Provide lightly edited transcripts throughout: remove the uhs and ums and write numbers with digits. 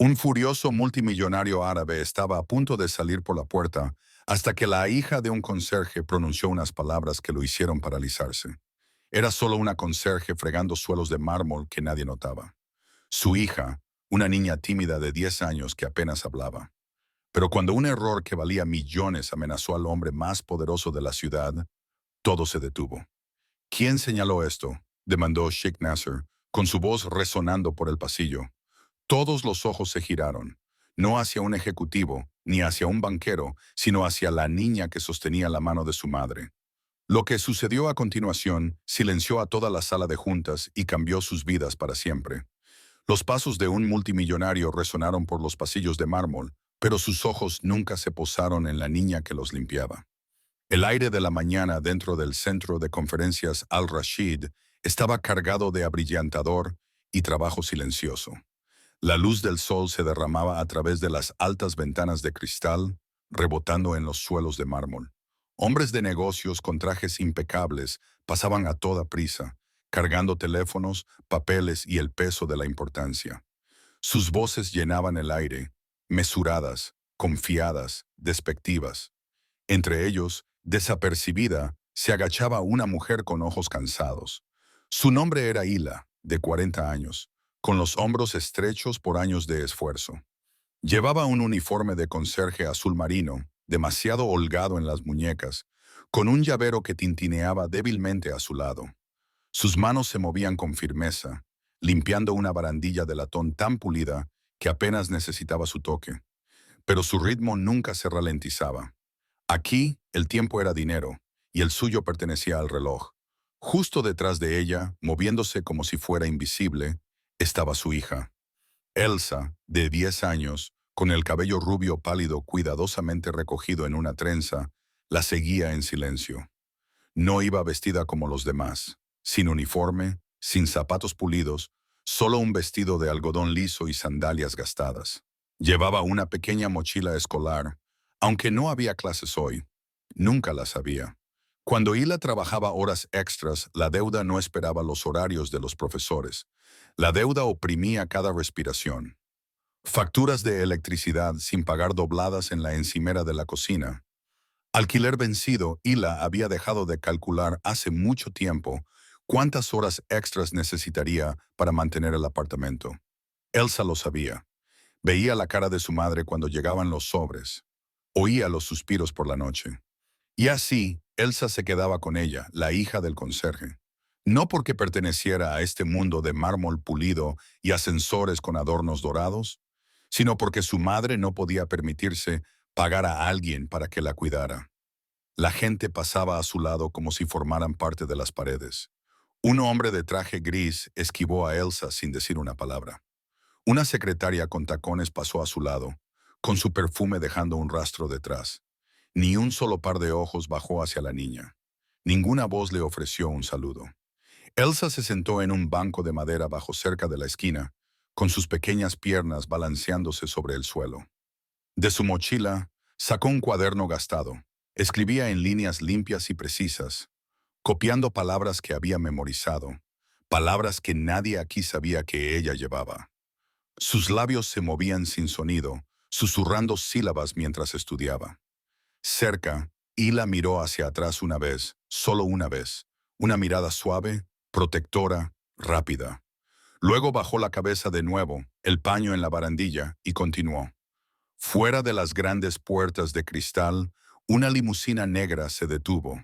Un furioso multimillonario árabe estaba a punto de salir por la puerta hasta que la hija de un conserje pronunció unas palabras que lo hicieron paralizarse. Era solo una conserje fregando suelos de mármol que nadie notaba. Su hija, una niña tímida de 10 años que apenas hablaba. Pero cuando un error que valía millones amenazó al hombre más poderoso de la ciudad, todo se detuvo. ¿Quién señaló esto?, demandó Sheikh Nasser, con su voz resonando por el pasillo. Todos los ojos se giraron, no hacia un ejecutivo, ni hacia un banquero, sino hacia la niña que sostenía la mano de su madre. Lo que sucedió a continuación silenció a toda la sala de juntas y cambió sus vidas para siempre. Los pasos de un multimillonario resonaron por los pasillos de mármol, pero sus ojos nunca se posaron en la niña que los limpiaba. El aire de la mañana dentro del centro de conferencias Al-Rashid estaba cargado de abrillantador y trabajo silencioso. La luz del sol se derramaba a través de las altas ventanas de cristal, rebotando en los suelos de mármol. Hombres de negocios con trajes impecables pasaban a toda prisa, cargando teléfonos, papeles y el peso de la importancia. Sus voces llenaban el aire, mesuradas, confiadas, despectivas. Entre ellos, desapercibida, se agachaba una mujer con ojos cansados. Su nombre era Hila, de 40 años, con los hombros estrechos por años de esfuerzo. Llevaba un uniforme de conserje azul marino, demasiado holgado en las muñecas, con un llavero que tintineaba débilmente a su lado. Sus manos se movían con firmeza, limpiando una barandilla de latón tan pulida que apenas necesitaba su toque. Pero su ritmo nunca se ralentizaba. Aquí, el tiempo era dinero, y el suyo pertenecía al reloj. Justo detrás de ella, moviéndose como si fuera invisible, estaba su hija. Elsa, de 10 años, con el cabello rubio pálido cuidadosamente recogido en una trenza, la seguía en silencio. No iba vestida como los demás, sin uniforme, sin zapatos pulidos, solo un vestido de algodón liso y sandalias gastadas. Llevaba una pequeña mochila escolar, aunque no había clases hoy. Nunca las había. Cuando Hila trabajaba horas extras, la deuda no esperaba los horarios de los profesores. La deuda oprimía cada respiración. Facturas de electricidad sin pagar dobladas en la encimera de la cocina. Alquiler vencido, Hila había dejado de calcular hace mucho tiempo cuántas horas extras necesitaría para mantener el apartamento. Elsa lo sabía. Veía la cara de su madre cuando llegaban los sobres. Oía los suspiros por la noche. Y así, Elsa se quedaba con ella, la hija del conserje. No porque perteneciera a este mundo de mármol pulido y ascensores con adornos dorados, sino porque su madre no podía permitirse pagar a alguien para que la cuidara. La gente pasaba a su lado como si formaran parte de las paredes. Un hombre de traje gris esquivó a Elsa sin decir una palabra. Una secretaria con tacones pasó a su lado, con su perfume dejando un rastro detrás. Ni un solo par de ojos bajó hacia la niña. Ninguna voz le ofreció un saludo. Elsa se sentó en un banco de madera bajo cerca de la esquina, con sus pequeñas piernas balanceándose sobre el suelo. De su mochila, sacó un cuaderno gastado. Escribía en líneas limpias y precisas, copiando palabras que había memorizado, palabras que nadie aquí sabía que ella llevaba. Sus labios se movían sin sonido, susurrando sílabas mientras estudiaba. Cerca, Hila miró hacia atrás una vez, solo una vez, una mirada suave, protectora, rápida. Luego bajó la cabeza de nuevo, el paño en la barandilla, y continuó. Fuera de las grandes puertas de cristal, una limusina negra se detuvo.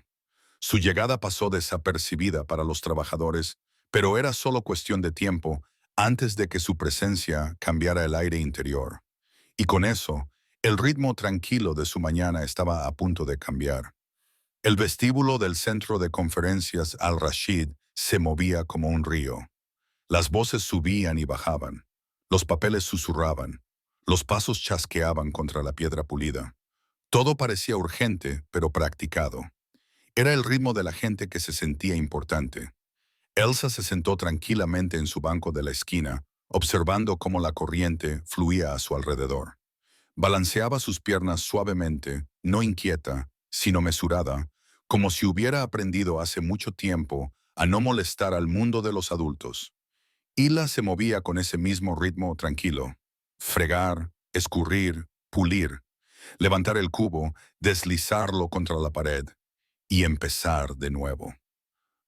Su llegada pasó desapercibida para los trabajadores, pero era solo cuestión de tiempo antes de que su presencia cambiara el aire interior. Y con eso, el ritmo tranquilo de su mañana estaba a punto de cambiar. El vestíbulo del centro de conferencias Al-Rashid se movía como un río. Las voces subían y bajaban. Los papeles susurraban. Los pasos chasqueaban contra la piedra pulida. Todo parecía urgente, pero practicado. Era el ritmo de la gente que se sentía importante. Elsa se sentó tranquilamente en su banco de la esquina, observando cómo la corriente fluía a su alrededor. Balanceaba sus piernas suavemente, no inquieta, sino mesurada, como si hubiera aprendido hace mucho tiempo a no molestar al mundo de los adultos. Hila se movía con ese mismo ritmo tranquilo. fregar, escurrir, pulir, levantar el cubo, deslizarlo contra la pared y empezar de nuevo.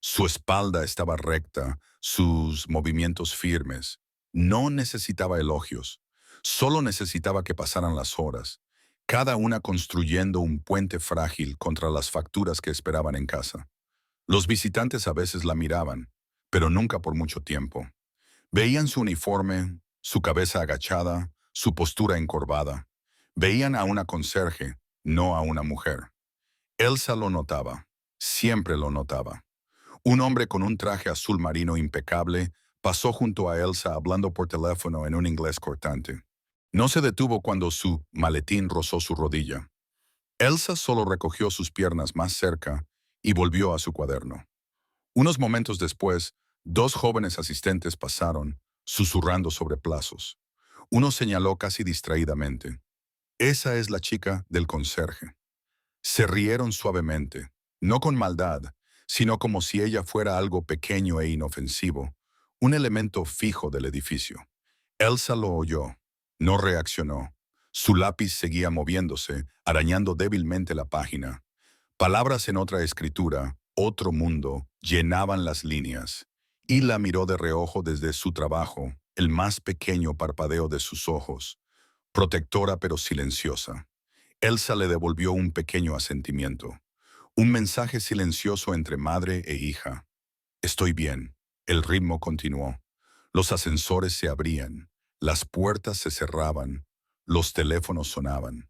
Su espalda estaba recta, sus movimientos firmes. No necesitaba elogios, solo necesitaba que pasaran las horas, cada una construyendo un puente frágil contra las facturas que esperaban en casa. Los visitantes a veces la miraban, pero nunca por mucho tiempo. Veían su uniforme, su cabeza agachada, su postura encorvada. Veían a una conserje, no a una mujer. Elsa lo notaba, siempre lo notaba. Un hombre con un traje azul marino impecable pasó junto a Elsa hablando por teléfono en un inglés cortante. No se detuvo cuando su maletín rozó su rodilla. Elsa solo recogió sus piernas más cerca y volvió a su cuaderno. Unos momentos después, dos jóvenes asistentes pasaron, susurrando sobre plazos. Uno señaló casi distraídamente: «Esa es la chica del conserje». Se rieron suavemente, no con maldad, sino como si ella fuera algo pequeño e inofensivo, un elemento fijo del edificio. Elsa lo oyó, no reaccionó. Su lápiz seguía moviéndose, arañando débilmente la página. Palabras en otra escritura, otro mundo, llenaban las líneas. Y la miró de reojo desde su trabajo, el más pequeño parpadeo de sus ojos, protectora pero silenciosa. Elsa le devolvió un pequeño asentimiento, un mensaje silencioso entre madre e hija. «Estoy bien». El ritmo continuó. Los ascensores se abrían, las puertas se cerraban, los teléfonos sonaban.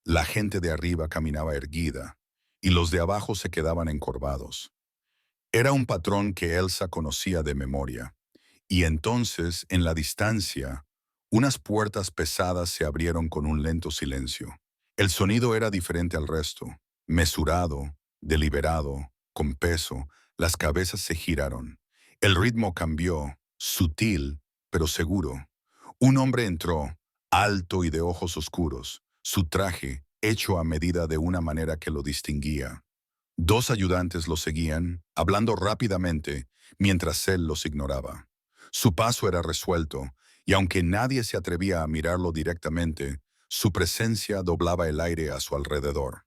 La gente de arriba caminaba erguida y los de abajo se quedaban encorvados. Era un patrón que Elsa conocía de memoria. Y entonces, en la distancia, unas puertas pesadas se abrieron con un lento silencio. El sonido era diferente al resto, mesurado, deliberado, con peso. Las cabezas se giraron. El ritmo cambió, sutil, pero seguro. Un hombre entró, alto y de ojos oscuros, su traje hecho a medida de una manera que lo distinguía. Dos ayudantes lo seguían, hablando rápidamente, mientras él los ignoraba. Su paso era resuelto, y aunque nadie se atrevía a mirarlo directamente, su presencia doblaba el aire a su alrededor.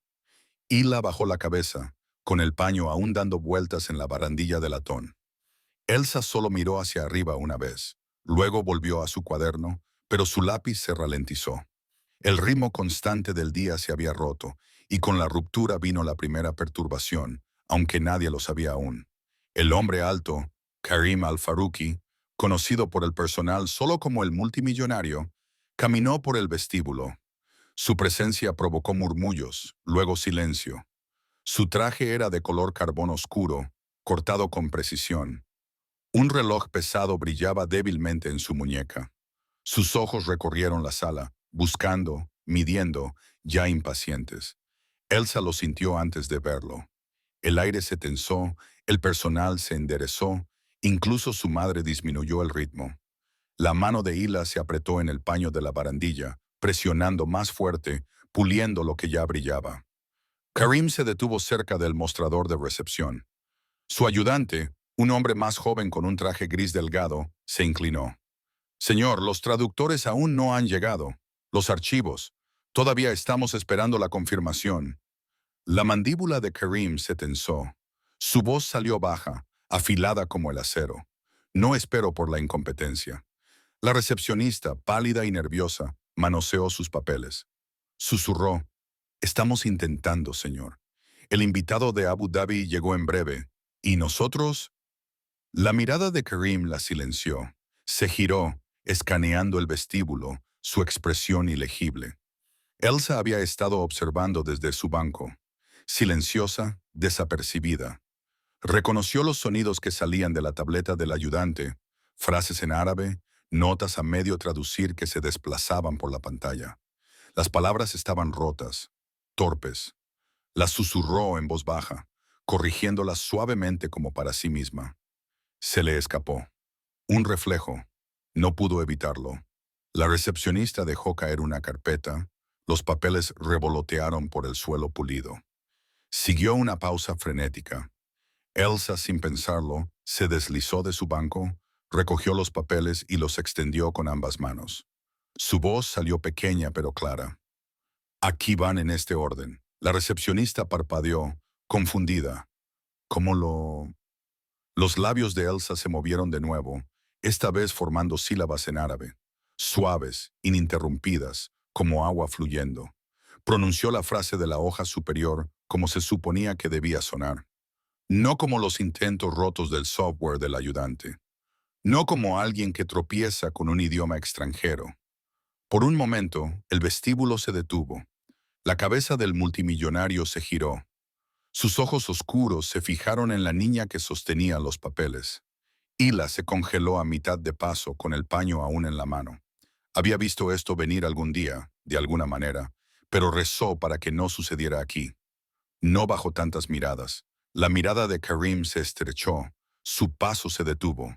Hila bajó la cabeza, con el paño aún dando vueltas en la barandilla de latón. Elsa solo miró hacia arriba una vez, luego volvió a su cuaderno, pero su lápiz se ralentizó. El ritmo constante del día se había roto, y con la ruptura vino la primera perturbación, aunque nadie lo sabía aún. El hombre alto, Karim Al-Faruqi, conocido por el personal solo como el multimillonario, caminó por el vestíbulo. Su presencia provocó murmullos, luego silencio. Su traje era de color carbón oscuro, cortado con precisión. Un reloj pesado brillaba débilmente en su muñeca. Sus ojos recorrieron la sala, buscando, midiendo, ya impacientes. Elsa lo sintió antes de verlo. El aire se tensó, el personal se enderezó, incluso su madre disminuyó el ritmo. La mano de Hila se apretó en el paño de la barandilla, presionando más fuerte, puliendo lo que ya brillaba. Karim se detuvo cerca del mostrador de recepción. Su ayudante, un hombre más joven con un traje gris delgado, se inclinó. «Señor, los traductores aún no han llegado. Los archivos. Todavía estamos esperando la confirmación». La mandíbula de Karim se tensó. Su voz salió baja, afilada como el acero. «No espero por la incompetencia». La recepcionista, pálida y nerviosa, manoseó sus papeles. Susurró: «Estamos intentando, señor. El invitado de Abu Dhabi llegó en breve. ¿Y nosotros?» La mirada de Karim la silenció. Se giró, escaneando el vestíbulo, su expresión ilegible. Elsa había estado observando desde su banco, silenciosa, desapercibida. Reconoció los sonidos que salían de la tableta del ayudante, frases en árabe, notas a medio traducir que se desplazaban por la pantalla. Las palabras estaban rotas, torpes. Las susurró en voz baja, corrigiéndolas suavemente como para sí misma. Se le escapó. Un reflejo. No pudo evitarlo. La recepcionista dejó caer una carpeta. Los papeles revolotearon por el suelo pulido. Siguió una pausa frenética. Elsa, sin pensarlo, se deslizó de su banco, recogió los papeles y los extendió con ambas manos. Su voz salió pequeña pero clara. Aquí van en este orden. La recepcionista parpadeó, confundida. ¿Cómo lo...? Los labios de Elsa se movieron de nuevo, esta vez formando sílabas en árabe, suaves, ininterrumpidas, como agua fluyendo. Pronunció la frase de la hoja superior como se suponía que debía sonar. No como los intentos rotos del software del ayudante. No como alguien que tropieza con un idioma extranjero. Por un momento, el vestíbulo se detuvo. La cabeza del multimillonario se giró. Sus ojos oscuros se fijaron en la niña que sostenía los papeles. Hila se congeló a mitad de paso con el paño aún en la mano. Había visto esto venir algún día, de alguna manera, pero rezó para que no sucediera aquí. No bajo tantas miradas. La mirada de Karim se estrechó. Su paso se detuvo.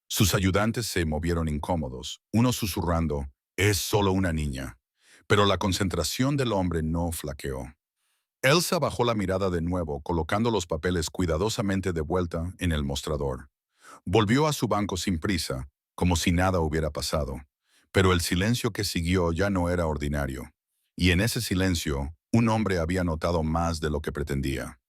Sus ayudantes se movieron incómodos, uno susurrando, «Es solo una niña». Pero la concentración del hombre no flaqueó. Elsa bajó la mirada de nuevo, colocando los papeles cuidadosamente de vuelta en el mostrador. Volvió a su banco sin prisa, como si nada hubiera pasado. Pero el silencio que siguió ya no era ordinario. Y en ese silencio, un hombre había notado más de lo que pretendía.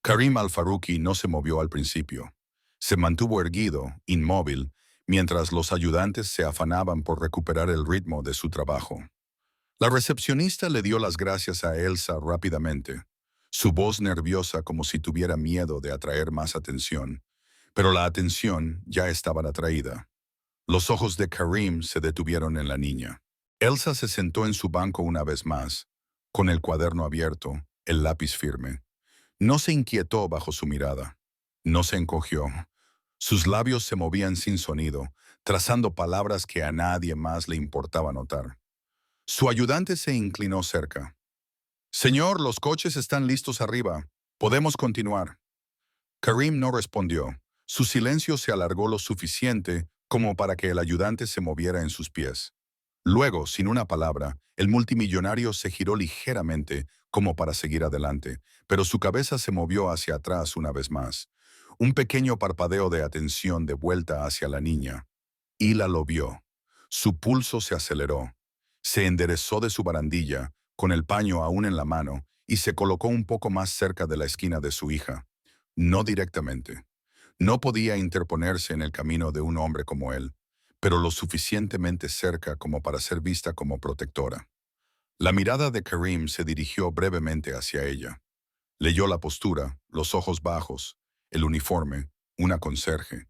Karim al-Faruqi no se movió al principio. Se mantuvo erguido, inmóvil, mientras los ayudantes se afanaban por recuperar el ritmo de su trabajo. La recepcionista le dio las gracias a Elsa rápidamente, su voz nerviosa como si tuviera miedo de atraer más atención, pero la atención ya estaba atraída. Los ojos de Karim se detuvieron en la niña. Elsa se sentó en su banco una vez más, con el cuaderno abierto, el lápiz firme. No se inquietó bajo su mirada. No se encogió. Sus labios se movían sin sonido, trazando palabras que a nadie más le importaba notar. Su ayudante se inclinó cerca. «Señor, los coches están listos arriba. Podemos continuar». Karim no respondió. Su silencio se alargó lo suficiente como para que el ayudante se moviera en sus pies. Luego, sin una palabra, el multimillonario se giró ligeramente como para seguir adelante, pero su cabeza se movió hacia atrás una vez más. Un pequeño parpadeo de atención de vuelta hacia la niña. Hila lo vio. Su pulso se aceleró. Se enderezó de su barandilla, con el paño aún en la mano, y se colocó un poco más cerca de la esquina de su hija. No directamente. No podía interponerse en el camino de un hombre como él, pero lo suficientemente cerca como para ser vista como protectora. La mirada de Karim se dirigió brevemente hacia ella. Leyó la postura, los ojos bajos, el uniforme, una conserje.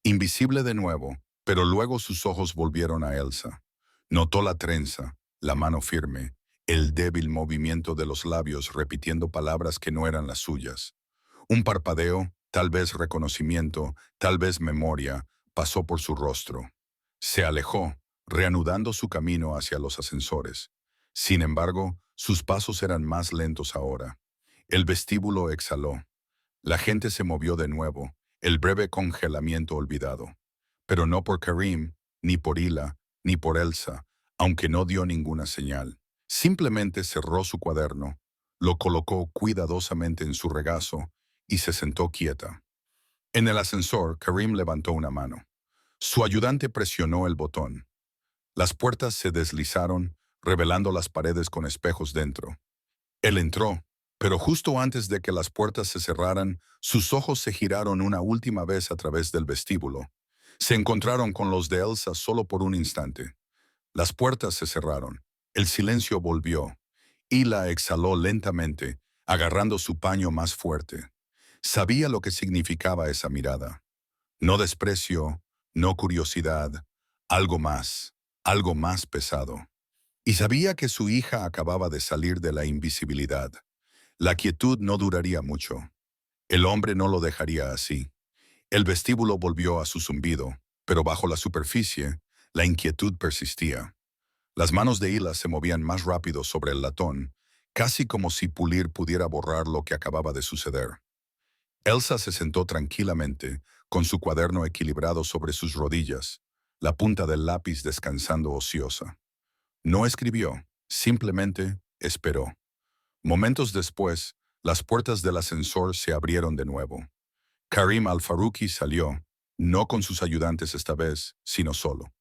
Invisible de nuevo, pero luego sus ojos volvieron a Elsa. Notó la trenza, la mano firme, el débil movimiento de los labios repitiendo palabras que no eran las suyas. Un parpadeo, tal vez reconocimiento, tal vez memoria, pasó por su rostro. Se alejó, reanudando su camino hacia los ascensores. Sin embargo, sus pasos eran más lentos ahora. El vestíbulo exhaló. La gente se movió de nuevo, el breve congelamiento olvidado. Pero no por Karim, ni por Hila, ni por Elsa, aunque no dio ninguna señal. Simplemente cerró su cuaderno, lo colocó cuidadosamente en su regazo y se sentó quieta. En el ascensor, Karim levantó una mano. Su ayudante presionó el botón. Las puertas se deslizaron, revelando las paredes con espejos dentro. Él entró, pero justo antes de que las puertas se cerraran, sus ojos se giraron una última vez a través del vestíbulo. Se encontraron con los de Elsa solo por un instante. Las puertas se cerraron. El silencio volvió. Hila exhaló lentamente, agarrando su paño más fuerte. Sabía lo que significaba esa mirada. No desprecio, no curiosidad, algo más pesado. Y sabía que su hija acababa de salir de la invisibilidad. La quietud no duraría mucho. El hombre no lo dejaría así. El vestíbulo volvió a su zumbido, pero bajo la superficie, la inquietud persistía. Las manos de Hila se movían más rápido sobre el latón, casi como si pulir pudiera borrar lo que acababa de suceder. Elsa se sentó tranquilamente, con su cuaderno equilibrado sobre sus rodillas, la punta del lápiz descansando ociosa. No escribió, simplemente esperó. Momentos después, las puertas del ascensor se abrieron de nuevo. Karim al-Faruqi salió, no con sus ayudantes esta vez, sino solo.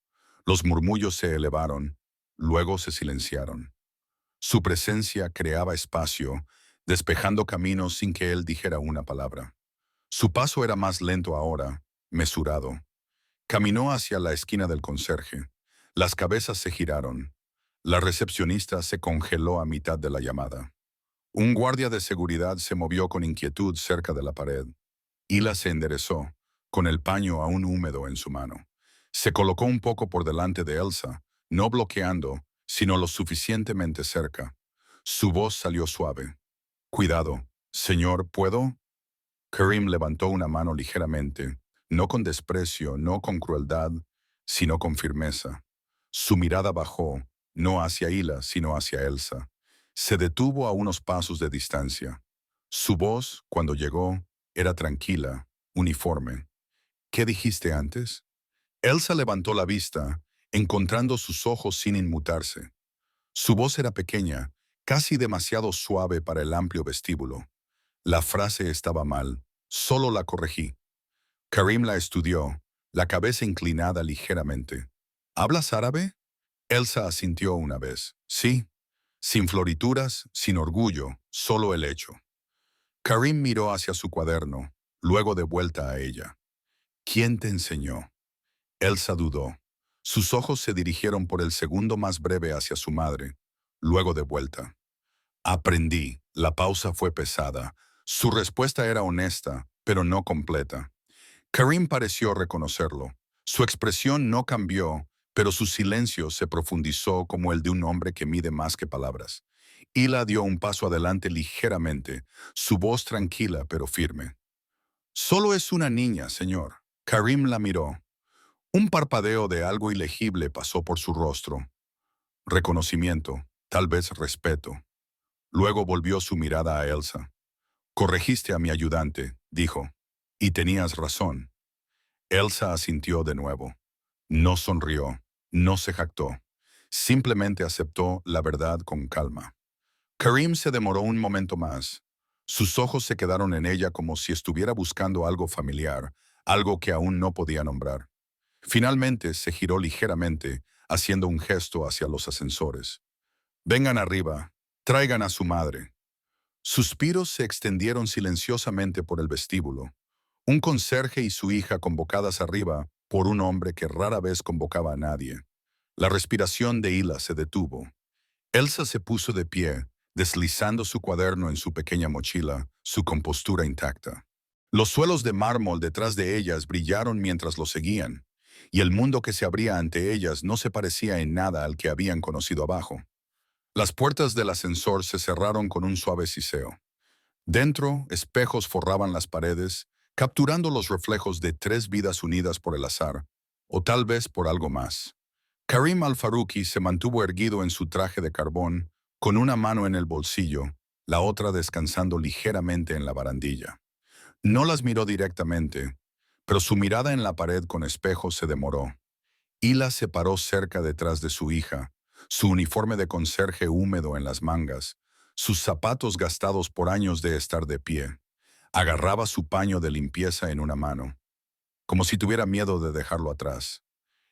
Los murmullos se elevaron, luego se silenciaron. Su presencia creaba espacio, despejando caminos sin que él dijera una palabra. Su paso era más lento ahora, mesurado. Caminó hacia la esquina del conserje. Las cabezas se giraron. La recepcionista se congeló a mitad de la llamada. Un guardia de seguridad se movió con inquietud cerca de la pared. Hila se enderezó, con el paño aún húmedo en su mano. Se colocó un poco por delante de Elsa, no bloqueando, sino lo suficientemente cerca. Su voz salió suave. «Cuidado, señor, ¿puedo?» Karim levantó una mano ligeramente, no con desprecio, no con crueldad, sino con firmeza. Su mirada bajó, no hacia Hila, sino hacia Elsa. Se detuvo a unos pasos de distancia. Su voz, cuando llegó, era tranquila, uniforme. «¿Qué dijiste antes?» Elsa levantó la vista, encontrando sus ojos sin inmutarse. Su voz era pequeña, casi demasiado suave para el amplio vestíbulo. La frase estaba mal, solo la corregí. Karim la estudió, la cabeza inclinada ligeramente. «¿Hablas árabe?» Elsa asintió una vez. «Sí, sin florituras, sin orgullo, solo el hecho». Karim miró hacia su cuaderno, luego de vuelta a ella. «¿Quién te enseñó?» Elsa dudó. Sus ojos se dirigieron por el segundo más breve hacia su madre, luego de vuelta. «Aprendí». La pausa fue pesada. Su respuesta era honesta, pero no completa. Karim pareció reconocerlo. Su expresión no cambió, pero su silencio se profundizó como el de un hombre que mide más que palabras. Hila dio un paso adelante ligeramente, su voz tranquila pero firme. «Solo es una niña, señor». Karim la miró. Un parpadeo de algo ilegible pasó por su rostro. Reconocimiento, tal vez respeto. Luego volvió su mirada a Elsa. «Corregiste a mi ayudante», dijo. «Y tenías razón». Elsa asintió de nuevo. No sonrió, no se jactó. Simplemente aceptó la verdad con calma. Karim se demoró un momento más. Sus ojos se quedaron en ella como si estuviera buscando algo familiar, algo que aún no podía nombrar. Finalmente se giró ligeramente, haciendo un gesto hacia los ascensores. «Vengan arriba, traigan a su madre». Suspiros se extendieron silenciosamente por el vestíbulo. Un conserje y su hija convocadas arriba por un hombre que rara vez convocaba a nadie. La respiración de Hila se detuvo. Elsa se puso de pie, deslizando su cuaderno en su pequeña mochila, su compostura intacta. Los suelos de mármol detrás de ellas brillaron mientras lo seguían, y el mundo que se abría ante ellas no se parecía en nada al que habían conocido abajo. Las puertas del ascensor se cerraron con un suave siseo. Dentro, espejos forraban las paredes, capturando los reflejos de tres vidas unidas por el azar, o tal vez por algo más. Karim al-Faruqi se mantuvo erguido en su traje de carbón, con una mano en el bolsillo, la otra descansando ligeramente en la barandilla. No las miró directamente, pero su mirada en la pared con espejos se demoró. Hila se paró cerca detrás de su hija, su uniforme de conserje húmedo en las mangas, sus zapatos gastados por años de estar de pie. Agarraba su paño de limpieza en una mano, como si tuviera miedo de dejarlo atrás.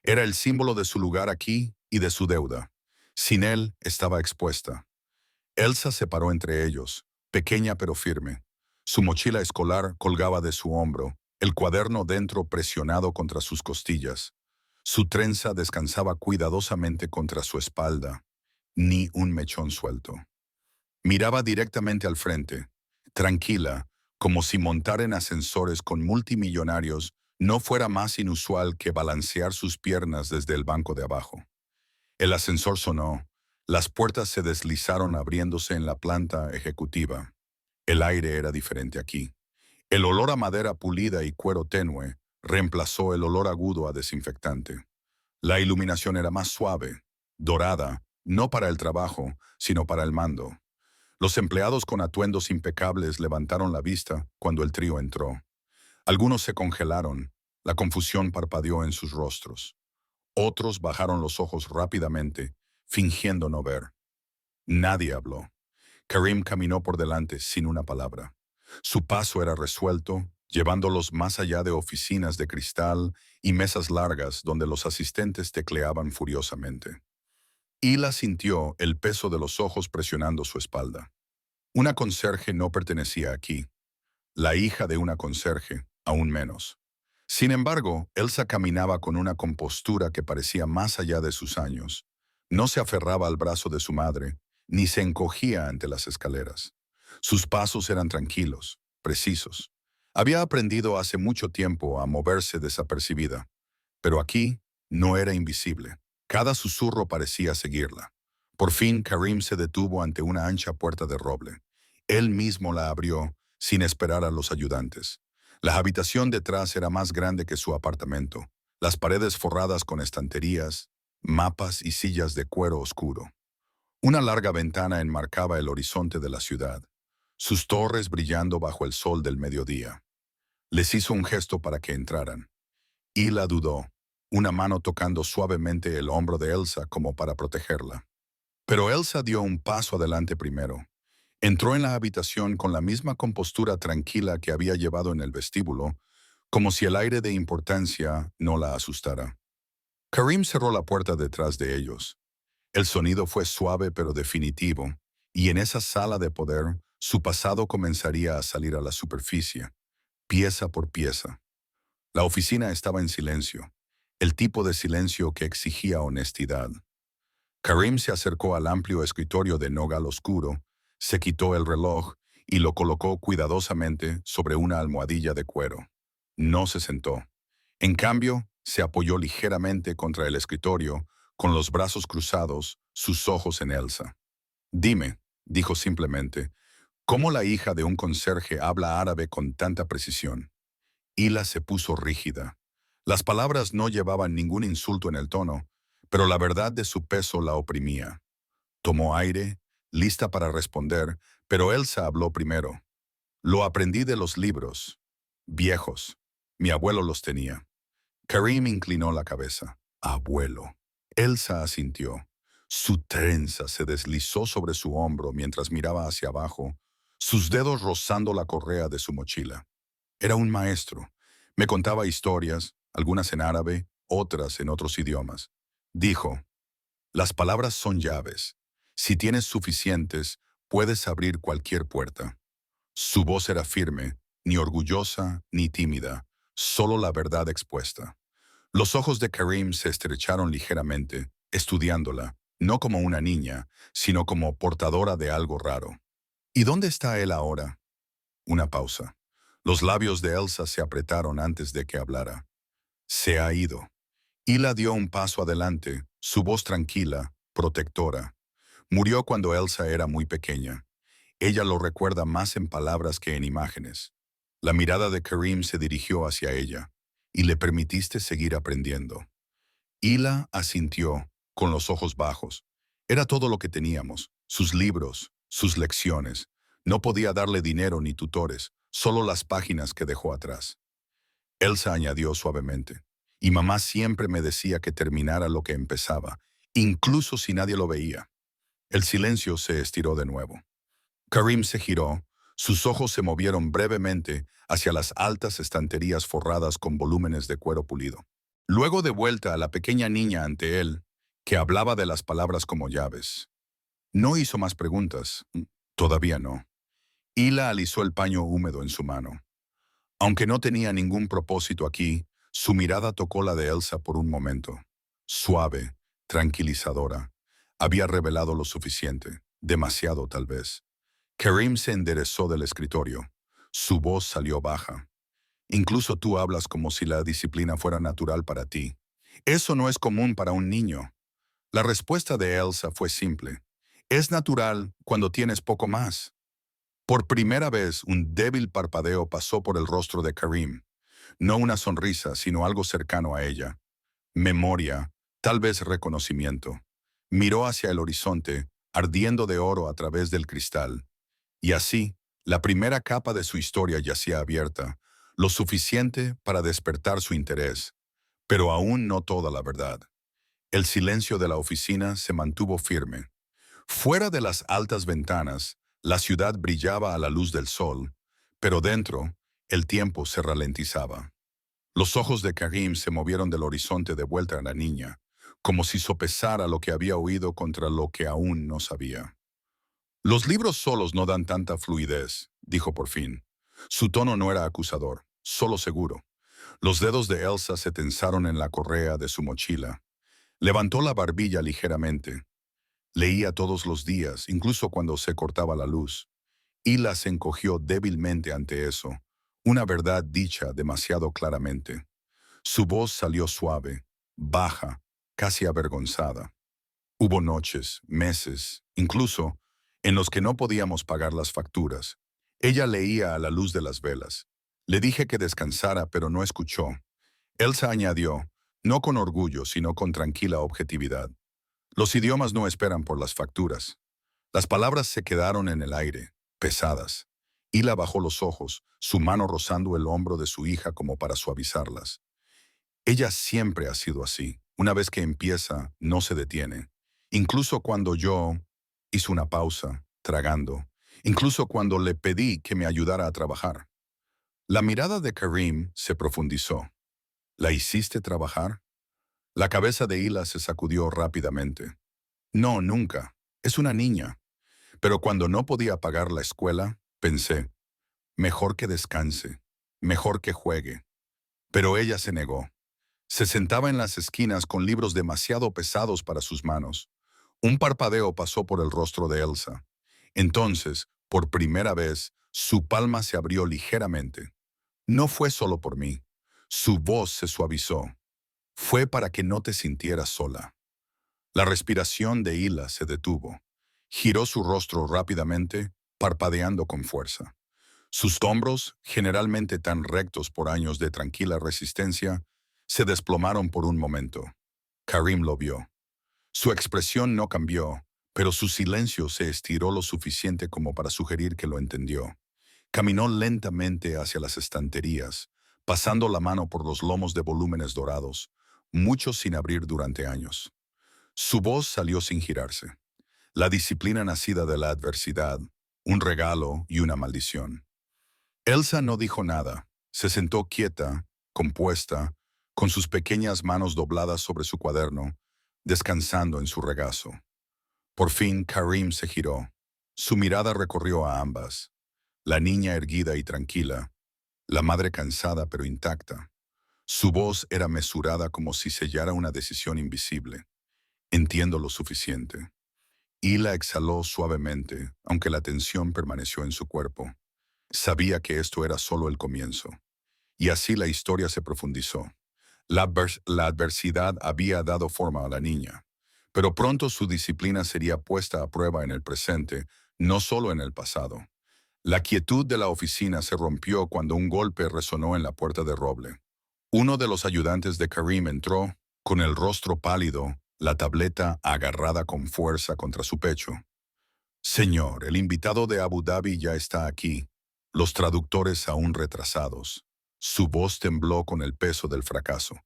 Era el símbolo de su lugar aquí y de su deuda. Sin él estaba expuesta. Elsa se paró entre ellos, pequeña pero firme. Su mochila escolar colgaba de su hombro, el cuaderno dentro presionado contra sus costillas. Su trenza descansaba cuidadosamente contra su espalda, ni un mechón suelto. Miraba directamente al frente, tranquila, como si montar en ascensores con multimillonarios no fuera más inusual que balancear sus piernas desde el banco de abajo. El ascensor sonó, las puertas se deslizaron abriéndose en la planta ejecutiva. El aire era diferente aquí. El olor a madera pulida y cuero tenue reemplazó el olor agudo a desinfectante. La iluminación era más suave, dorada, no para el trabajo, sino para el mando. Los empleados con atuendos impecables levantaron la vista cuando el trío entró. Algunos se congelaron, la confusión parpadeó en sus rostros. Otros bajaron los ojos rápidamente, fingiendo no ver. Nadie habló. Karim caminó por delante sin una palabra. Su paso era resuelto, llevándolos más allá de oficinas de cristal y mesas largas donde los asistentes tecleaban furiosamente. Hila sintió el peso de los ojos presionando su espalda. Una conserje no pertenecía aquí. La hija de una conserje, aún menos. Sin embargo, Elsa caminaba con una compostura que parecía más allá de sus años. No se aferraba al brazo de su madre, ni se encogía ante las escaleras. Sus pasos eran tranquilos, precisos. Había aprendido hace mucho tiempo a moverse desapercibida, pero aquí no era invisible. Cada susurro parecía seguirla. Por fin, Karim se detuvo ante una ancha puerta de roble. Él mismo la abrió, sin esperar a los ayudantes. La habitación detrás era más grande que su apartamento, las paredes forradas con estanterías, mapas y sillas de cuero oscuro. Una larga ventana enmarcaba el horizonte de la ciudad, sus torres brillando bajo el sol del mediodía. Les hizo un gesto para que entraran. Y la dudó, una mano tocando suavemente el hombro de Elsa como para protegerla. Pero Elsa dio un paso adelante primero. Entró en la habitación con la misma compostura tranquila que había llevado en el vestíbulo, como si el aire de importancia no la asustara. Karim cerró la puerta detrás de ellos. El sonido fue suave pero definitivo, y en esa sala de poder, su pasado comenzaría a salir a la superficie, pieza por pieza. La oficina estaba en silencio, el tipo de silencio que exigía honestidad. Karim se acercó al amplio escritorio de nogal oscuro, se quitó el reloj y lo colocó cuidadosamente sobre una almohadilla de cuero. No se sentó. En cambio, se apoyó ligeramente contra el escritorio, con los brazos cruzados, sus ojos en Elsa. «Dime», dijo simplemente, «¿cómo la hija de un conserje habla árabe con tanta precisión?» Hila se puso rígida. Las palabras no llevaban ningún insulto en el tono, pero la verdad de su peso la oprimía. Tomó aire, lista para responder, pero Elsa habló primero. «Lo aprendí de los libros. Viejos. Mi abuelo los tenía». Karim inclinó la cabeza. «Abuelo». Elsa asintió. Su trenza se deslizó sobre su hombro mientras miraba hacia abajo, sus dedos rozando la correa de su mochila. Era un maestro. Me contaba historias, algunas en árabe, otras en otros idiomas. Dijo, «Las palabras son llaves. Si tienes suficientes, puedes abrir cualquier puerta». Su voz era firme, ni orgullosa ni tímida, solo la verdad expuesta. Los ojos de Karim se estrecharon ligeramente, estudiándola, no como una niña, sino como portadora de algo raro. «¿Y dónde está él ahora?» Una pausa. Los labios de Elsa se apretaron antes de que hablara. «Se ha ido». Hila dio un paso adelante, su voz tranquila, protectora. «Murió cuando Elsa era muy pequeña. Ella lo recuerda más en palabras que en imágenes». La mirada de Karim se dirigió hacia ella. «¿Y le permitiste seguir aprendiendo?» Hila asintió, con los ojos bajos. Era todo lo que teníamos, sus libros, sus lecciones. No podía darle dinero ni tutores, solo las páginas que dejó atrás. Elsa añadió suavemente, «Y mamá siempre me decía que terminara lo que empezaba, incluso si nadie lo veía». El silencio se estiró de nuevo. Karim se giró, sus ojos se movieron brevemente hacia las altas estanterías forradas con volúmenes de cuero pulido. Luego de vuelta a la pequeña niña ante él, que hablaba de las palabras como llaves. No hizo más preguntas. Todavía no. Hila alisó el paño húmedo en su mano. Aunque no tenía ningún propósito aquí, su mirada tocó la de Elsa por un momento. Suave, tranquilizadora. Había revelado lo suficiente, demasiado tal vez. Karim se enderezó del escritorio. Su voz salió baja. «Incluso tú hablas como si la disciplina fuera natural para ti. Eso no es común para un niño». La respuesta de Elsa fue simple. «Es natural cuando tienes poco más». Por primera vez, un débil parpadeo pasó por el rostro de Karim. No una sonrisa, sino algo cercano a ella. Memoria, tal vez reconocimiento. Miró hacia el horizonte, ardiendo de oro a través del cristal. Y así, la primera capa de su historia yacía abierta, lo suficiente para despertar su interés, pero aún no toda la verdad. El silencio de la oficina se mantuvo firme. Fuera de las altas ventanas, la ciudad brillaba a la luz del sol, pero dentro, el tiempo se ralentizaba. Los ojos de Karim se movieron del horizonte de vuelta a la niña, como si sopesara lo que había oído contra lo que aún no sabía. Los libros solos no dan tanta fluidez, dijo por fin. Su tono no era acusador, solo seguro. Los dedos de Elsa se tensaron en la correa de su mochila. Levantó la barbilla ligeramente. Leía todos los días, incluso cuando se cortaba la luz. Hila se encogió débilmente ante eso, una verdad dicha demasiado claramente. Su voz salió suave, baja, casi avergonzada. Hubo noches, meses, incluso, en los que no podíamos pagar las facturas. Ella leía a la luz de las velas. Le dije que descansara, pero no escuchó. Elsa añadió, no con orgullo, sino con tranquila objetividad. Los idiomas no esperan por las facturas. Las palabras se quedaron en el aire, pesadas. Hila bajó los ojos, su mano rozando el hombro de su hija como para suavizarlas. Ella siempre ha sido así. Una vez que empieza, no se detiene. Incluso cuando yo hice una pausa, tragando. Incluso cuando le pedí que me ayudara a trabajar. La mirada de Karim se profundizó. ¿La hiciste trabajar? La cabeza de Hila se sacudió rápidamente. No, nunca. Es una niña. Pero cuando no podía pagar la escuela, pensé, mejor que descanse, mejor que juegue. Pero ella se negó. Se sentaba en las esquinas con libros demasiado pesados para sus manos. Un parpadeo pasó por el rostro de Elsa. Entonces, por primera vez, su palma se abrió ligeramente. No fue solo por mí. Su voz se suavizó. Fue para que no te sintieras sola. La respiración de Hila se detuvo. Giró su rostro rápidamente, parpadeando con fuerza. Sus hombros, generalmente tan rectos por años de tranquila resistencia, se desplomaron por un momento. Karim lo vio. Su expresión no cambió, pero su silencio se estiró lo suficiente como para sugerir que lo entendió. Caminó lentamente hacia las estanterías, pasando la mano por los lomos de volúmenes dorados, muchos sin abrir durante años. Su voz salió sin girarse. La disciplina nacida de la adversidad, un regalo y una maldición. Elsa no dijo nada. Se sentó quieta, compuesta, con sus pequeñas manos dobladas sobre su cuaderno, descansando en su regazo. Por fin Karim se giró. Su mirada recorrió a ambas. La niña erguida y tranquila, la madre cansada pero intacta. Su voz era mesurada como si sellara una decisión invisible. Entiendo lo suficiente. Hila exhaló suavemente, aunque la tensión permaneció en su cuerpo. Sabía que esto era solo el comienzo. Y así la historia se profundizó. La adversidad había dado forma a la niña, pero pronto su disciplina sería puesta a prueba en el presente, no solo en el pasado. La quietud de la oficina se rompió cuando un golpe resonó en la puerta de roble. Uno de los ayudantes de Karim entró, con el rostro pálido, la tableta agarrada con fuerza contra su pecho. Señor, el invitado de Abu Dhabi ya está aquí. Los traductores aún retrasados. Su voz tembló con el peso del fracaso.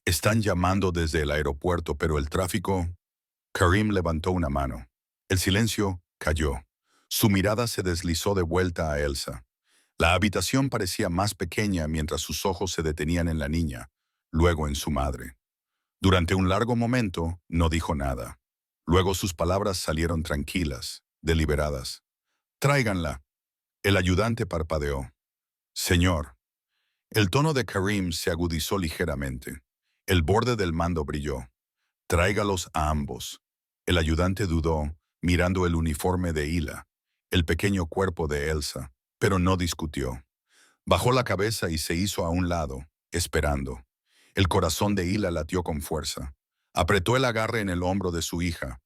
Están llamando desde el aeropuerto, pero el tráfico... Karim levantó una mano. El silencio cayó. Su mirada se deslizó de vuelta a Elsa. La habitación parecía más pequeña mientras sus ojos se detenían en la niña, luego en su madre. Durante un largo momento no dijo nada. Luego sus palabras salieron tranquilas, deliberadas. «Tráiganla». El ayudante parpadeó. «Señor». El tono de Karim se agudizó ligeramente. El borde del mando brilló. «Tráigalos a ambos». El ayudante dudó, mirando el uniforme de Hila, el pequeño cuerpo de Elsa, pero no discutió. Bajó la cabeza y se hizo a un lado, esperando. El corazón de Hila latió con fuerza. Apretó el agarre en el hombro de su hija.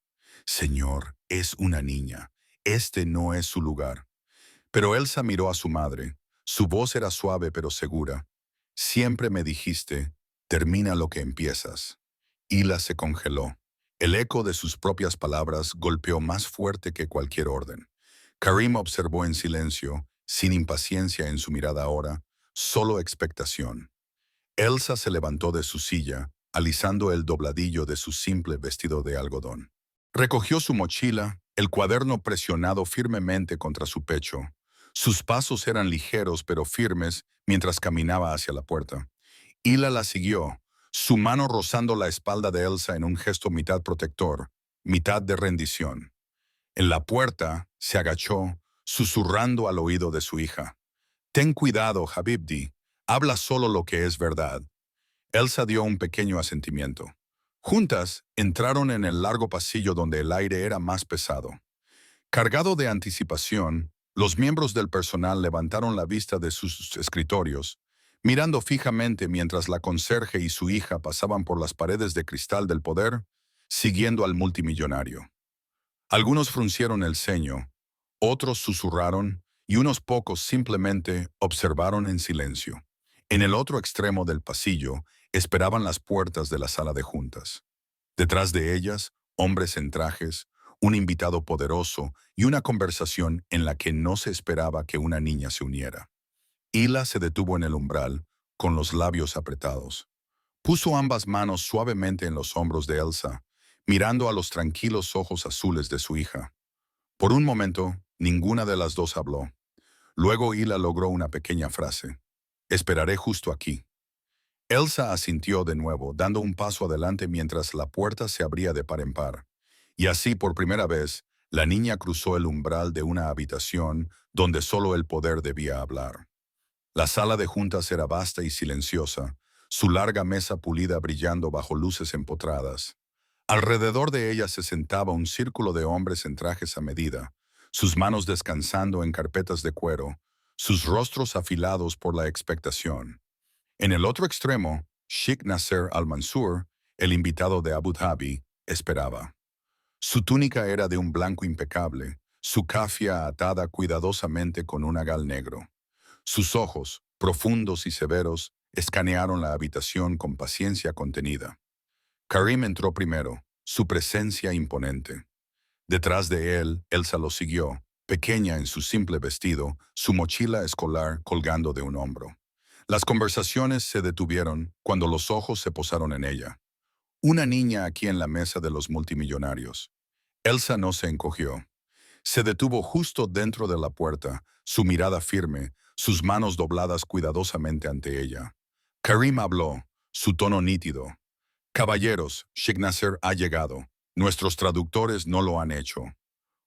«Señor, es una niña. Este no es su lugar». Pero Elsa miró a su madre. Su voz era suave pero segura. «Siempre me dijiste, termina lo que empiezas». Hila se congeló. El eco de sus propias palabras golpeó más fuerte que cualquier orden. Karim observó en silencio, sin impaciencia en su mirada ahora, solo expectación. Elsa se levantó de su silla, alisando el dobladillo de su simple vestido de algodón. Recogió su mochila, el cuaderno presionado firmemente contra su pecho. Sus pasos eran ligeros pero firmes mientras caminaba hacia la puerta. Hila la siguió, su mano rozando la espalda de Elsa en un gesto mitad protector, mitad de rendición. En la puerta se agachó, susurrando al oído de su hija. «Ten cuidado, Habibdi. Habla solo lo que es verdad». Elsa dio un pequeño asentimiento. Juntas, entraron en el largo pasillo donde el aire era más pesado. Cargado de anticipación, los miembros del personal levantaron la vista de sus escritorios, mirando fijamente mientras la conserje y su hija pasaban por las paredes de cristal del poder, siguiendo al multimillonario. Algunos fruncieron el ceño, otros susurraron y unos pocos simplemente observaron en silencio. En el otro extremo del pasillo esperaban las puertas de la sala de juntas. Detrás de ellas, hombres en trajes, un invitado poderoso y una conversación en la que no se esperaba que una niña se uniera. Hila se detuvo en el umbral, con los labios apretados. Puso ambas manos suavemente en los hombros de Elsa, mirando a los tranquilos ojos azules de su hija. Por un momento, ninguna de las dos habló. Luego Hila logró una pequeña frase. «Esperaré justo aquí». Elsa asintió de nuevo, dando un paso adelante mientras la puerta se abría de par en par. Y así, por primera vez, la niña cruzó el umbral de una habitación donde solo el poder debía hablar. La sala de juntas era vasta y silenciosa, su larga mesa pulida brillando bajo luces empotradas. Alrededor de ella se sentaba un círculo de hombres en trajes a medida, sus manos descansando en carpetas de cuero, sus rostros afilados por la expectación. En el otro extremo, Sheikh Nasser al-Mansur, el invitado de Abu Dhabi, esperaba. Su túnica era de un blanco impecable, su cafia atada cuidadosamente con un agal negro. Sus ojos, profundos y severos, escanearon la habitación con paciencia contenida. Karim entró primero, su presencia imponente. Detrás de él, Elsa lo siguió, pequeña en su simple vestido, su mochila escolar colgando de un hombro. Las conversaciones se detuvieron cuando los ojos se posaron en ella. Una niña aquí en la mesa de los multimillonarios. Elsa no se encogió. Se detuvo justo dentro de la puerta, su mirada firme, sus manos dobladas cuidadosamente ante ella. Karim habló, su tono nítido. «Caballeros, Sheikh Nasser ha llegado. Nuestros traductores no lo han hecho».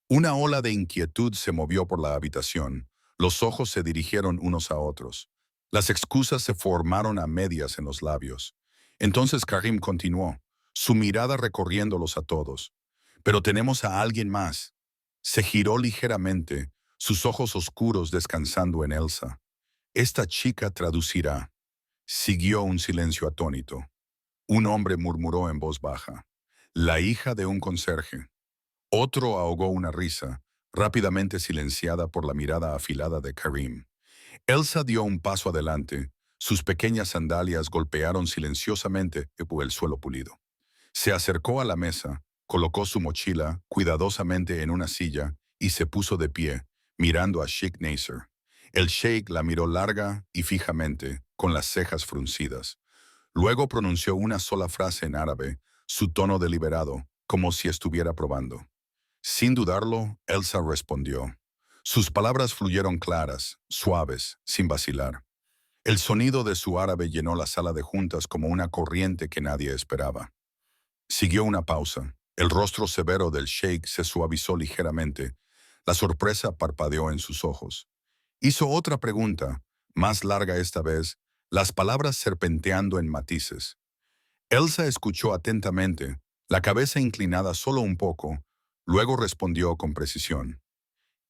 Una ola de inquietud se movió por la habitación. Los ojos se dirigieron unos a otros. Las excusas se formaron a medias en los labios. Entonces Karim continuó, su mirada recorriéndolos a todos. «Pero tenemos a alguien más». Se giró ligeramente, sus ojos oscuros descansando en Elsa. «Esta chica traducirá». Siguió un silencio atónito. Un hombre murmuró en voz baja. «La hija de un conserje». Otro ahogó una risa, rápidamente silenciada por la mirada afilada de Karim. Elsa dio un paso adelante. Sus pequeñas sandalias golpearon silenciosamente por el suelo pulido. Se acercó a la mesa, colocó su mochila cuidadosamente en una silla y se puso de pie, mirando a Sheikh Nasser. El sheikh la miró larga y fijamente, con las cejas fruncidas. Luego pronunció una sola frase en árabe, su tono deliberado, como si estuviera probando. Sin dudarlo, Elsa respondió. Sus palabras fluyeron claras, suaves, sin vacilar. El sonido de su árabe llenó la sala de juntas como una corriente que nadie esperaba. Siguió una pausa. El rostro severo del sheikh se suavizó ligeramente. La sorpresa parpadeó en sus ojos. Hizo otra pregunta, más larga esta vez, las palabras serpenteando en matices. Elsa escuchó atentamente, la cabeza inclinada solo un poco, luego respondió con precisión.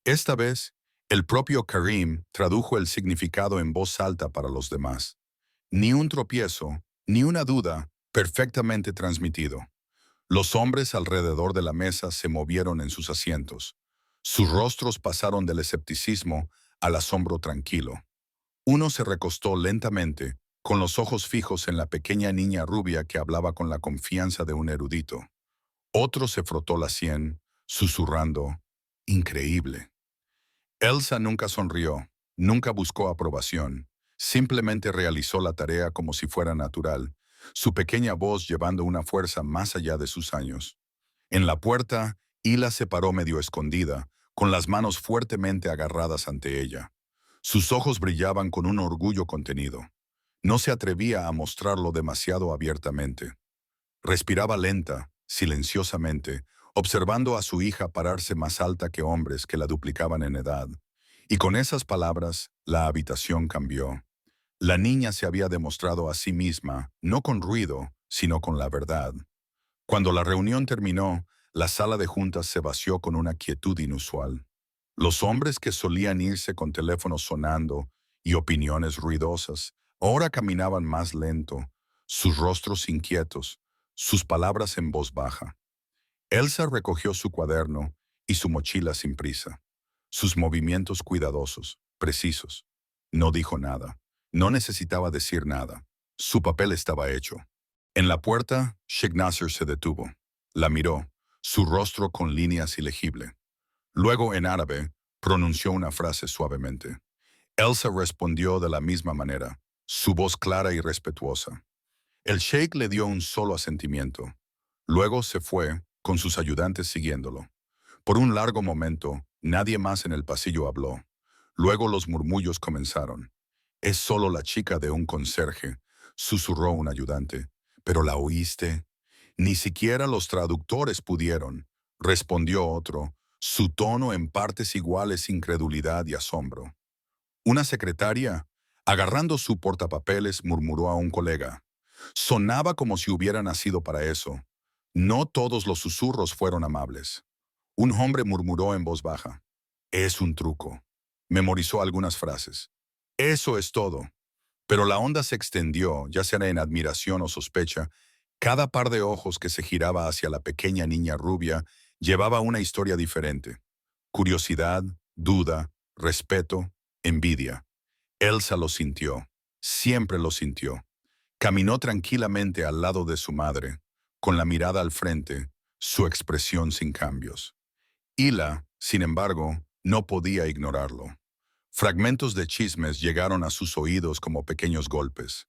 Esta vez, el propio Karim tradujo el significado en voz alta para los demás. Ni un tropiezo, ni una duda, perfectamente transmitido. Los hombres alrededor de la mesa se movieron en sus asientos. Sus rostros pasaron del escepticismo al asombro tranquilo. Uno se recostó lentamente, con los ojos fijos en la pequeña niña rubia que hablaba con la confianza de un erudito. Otro se frotó la sien, susurrando, «Increíble». Elsa nunca sonrió, nunca buscó aprobación, simplemente realizó la tarea como si fuera natural, su pequeña voz llevando una fuerza más allá de sus años. En la puerta, Hila se paró medio escondida, con las manos fuertemente agarradas ante ella. Sus ojos brillaban con un orgullo contenido. No se atrevía a mostrarlo demasiado abiertamente. Respiraba lenta, silenciosamente, observando a su hija pararse más alta que hombres que la duplicaban en edad. Y con esas palabras, la habitación cambió. La niña se había demostrado a sí misma, no con ruido, sino con la verdad. Cuando la reunión terminó, la sala de juntas se vació con una quietud inusual. Los hombres que solían irse con teléfonos sonando y opiniones ruidosas, ahora caminaban más lento, sus rostros inquietos, sus palabras en voz baja. Elsa recogió su cuaderno y su mochila sin prisa, sus movimientos cuidadosos, precisos. No dijo nada. No necesitaba decir nada. Su papel estaba hecho. En la puerta, Sheikh Nasser se detuvo. La miró, su rostro con líneas ilegible. Luego, en árabe, pronunció una frase suavemente. Elsa respondió de la misma manera, su voz clara y respetuosa. El sheik le dio un solo asentimiento. Luego se fue, con sus ayudantes siguiéndolo. Por un largo momento, nadie más en el pasillo habló. Luego los murmullos comenzaron. «Es solo la chica de un conserje», susurró un ayudante. «¿Pero la oíste?» «Ni siquiera los traductores pudieron», respondió otro, su tono en partes iguales incredulidad y asombro. Una secretaria, agarrando su portapapeles, murmuró a un colega. Sonaba como si hubiera nacido para eso. No todos los susurros fueron amables. Un hombre murmuró en voz baja. «Es un truco». Memorizó algunas frases. «Eso es todo». Pero la onda se extendió, ya sea en admiración o sospecha. Cada par de ojos que se giraba hacia la pequeña niña rubia llevaba una historia diferente. Curiosidad, duda, respeto, envidia. Elsa lo sintió. Siempre lo sintió. Caminó tranquilamente al lado de su madre, con la mirada al frente, su expresión sin cambios. Hila, sin embargo, no podía ignorarlo. Fragmentos de chismes llegaron a sus oídos como pequeños golpes.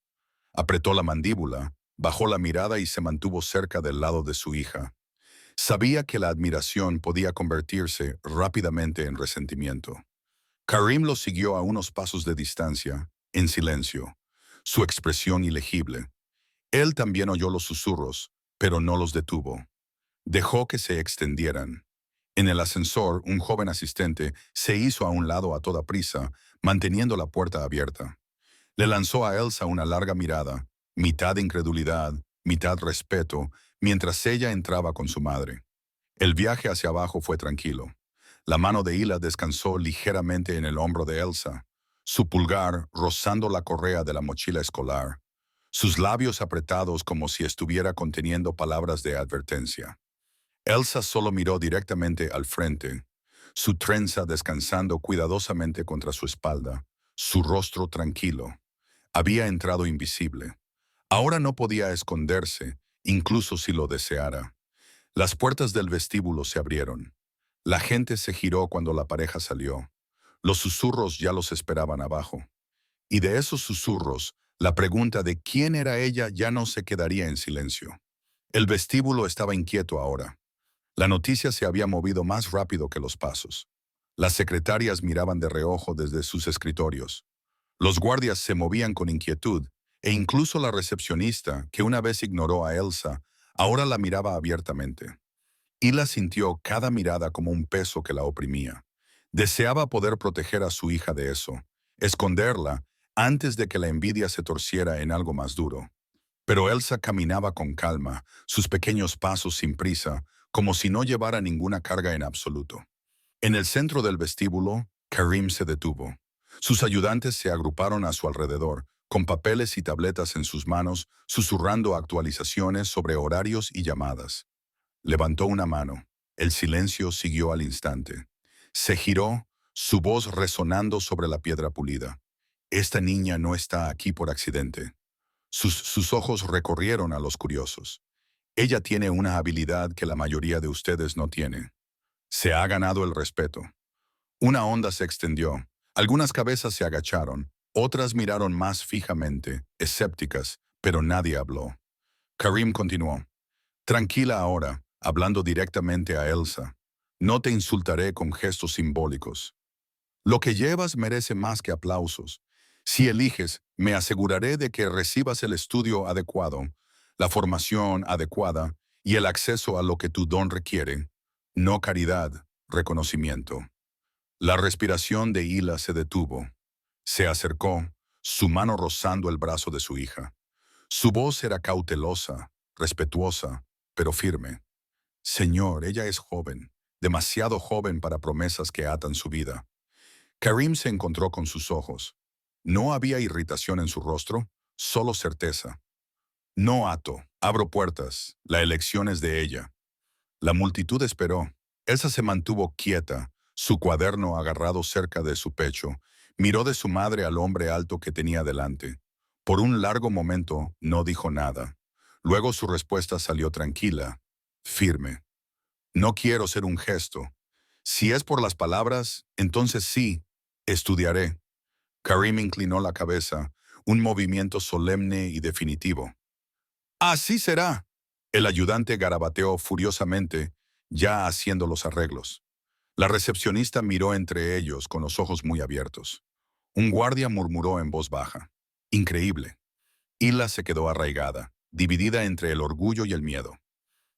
Apretó la mandíbula, bajó la mirada y se mantuvo cerca del lado de su hija. Sabía que la admiración podía convertirse rápidamente en resentimiento. Karim lo siguió a unos pasos de distancia, en silencio, su expresión ilegible. Él también oyó los susurros, pero no los detuvo. Dejó que se extendieran. En el ascensor, un joven asistente se hizo a un lado a toda prisa, manteniendo la puerta abierta. Le lanzó a Elsa una larga mirada, mitad incredulidad, mitad respeto, mientras ella entraba con su madre. El viaje hacia abajo fue tranquilo. La mano de Hila descansó ligeramente en el hombro de Elsa, su pulgar rozando la correa de la mochila escolar, sus labios apretados como si estuviera conteniendo palabras de advertencia. Elsa solo miró directamente al frente, su trenza descansando cuidadosamente contra su espalda, su rostro tranquilo. Había entrado invisible. Ahora no podía esconderse, incluso si lo deseara. Las puertas del vestíbulo se abrieron. La gente se giró cuando la pareja salió. Los susurros ya los esperaban abajo. Y de esos susurros, la pregunta de quién era ella ya no se quedaría en silencio. El vestíbulo estaba inquieto ahora. La noticia se había movido más rápido que los pasos. Las secretarias miraban de reojo desde sus escritorios. Los guardias se movían con inquietud, e incluso la recepcionista, que una vez ignoró a Elsa, ahora la miraba abiertamente. Hila sintió cada mirada como un peso que la oprimía. Deseaba poder proteger a su hija de eso, esconderla antes de que la envidia se torciera en algo más duro. Pero Elsa caminaba con calma, sus pequeños pasos sin prisa, como si no llevara ninguna carga en absoluto. En el centro del vestíbulo, Karim se detuvo. Sus ayudantes se agruparon a su alrededor, con papeles y tabletas en sus manos, susurrando actualizaciones sobre horarios y llamadas. Levantó una mano. El silencio siguió al instante. Se giró, su voz resonando sobre la piedra pulida. Esta niña no está aquí por accidente. Sus ojos recorrieron a los curiosos. Ella tiene una habilidad que la mayoría de ustedes no tiene. Se ha ganado el respeto. Una onda se extendió. Algunas cabezas se agacharon, otras miraron más fijamente, escépticas, pero nadie habló. Karim continuó. Tranquila ahora, hablando directamente a Elsa. No te insultaré con gestos simbólicos. Lo que llevas merece más que aplausos. Si eliges, me aseguraré de que recibas el estudio adecuado, la formación adecuada y el acceso a lo que tu don requiere, no caridad, reconocimiento. La respiración de Hila se detuvo. Se acercó, su mano rozando el brazo de su hija. Su voz era cautelosa, respetuosa, pero firme. Señor, ella es joven, demasiado joven para promesas que atan su vida. Karim se encontró con sus ojos. No había irritación en su rostro, solo certeza. No ato, abro puertas, la elección es de ella. La multitud esperó. Elsa se mantuvo quieta, su cuaderno agarrado cerca de su pecho. Miró de su madre al hombre alto que tenía delante. Por un largo momento no dijo nada. Luego su respuesta salió tranquila, firme. No quiero ser un gesto. Si es por las palabras, entonces sí, estudiaré. Karim inclinó la cabeza, un movimiento solemne y definitivo. Así será. El ayudante garabateó furiosamente, ya haciendo los arreglos. La recepcionista miró entre ellos con los ojos muy abiertos. Un guardia murmuró en voz baja. Increíble. Hila se quedó arraigada, dividida entre el orgullo y el miedo.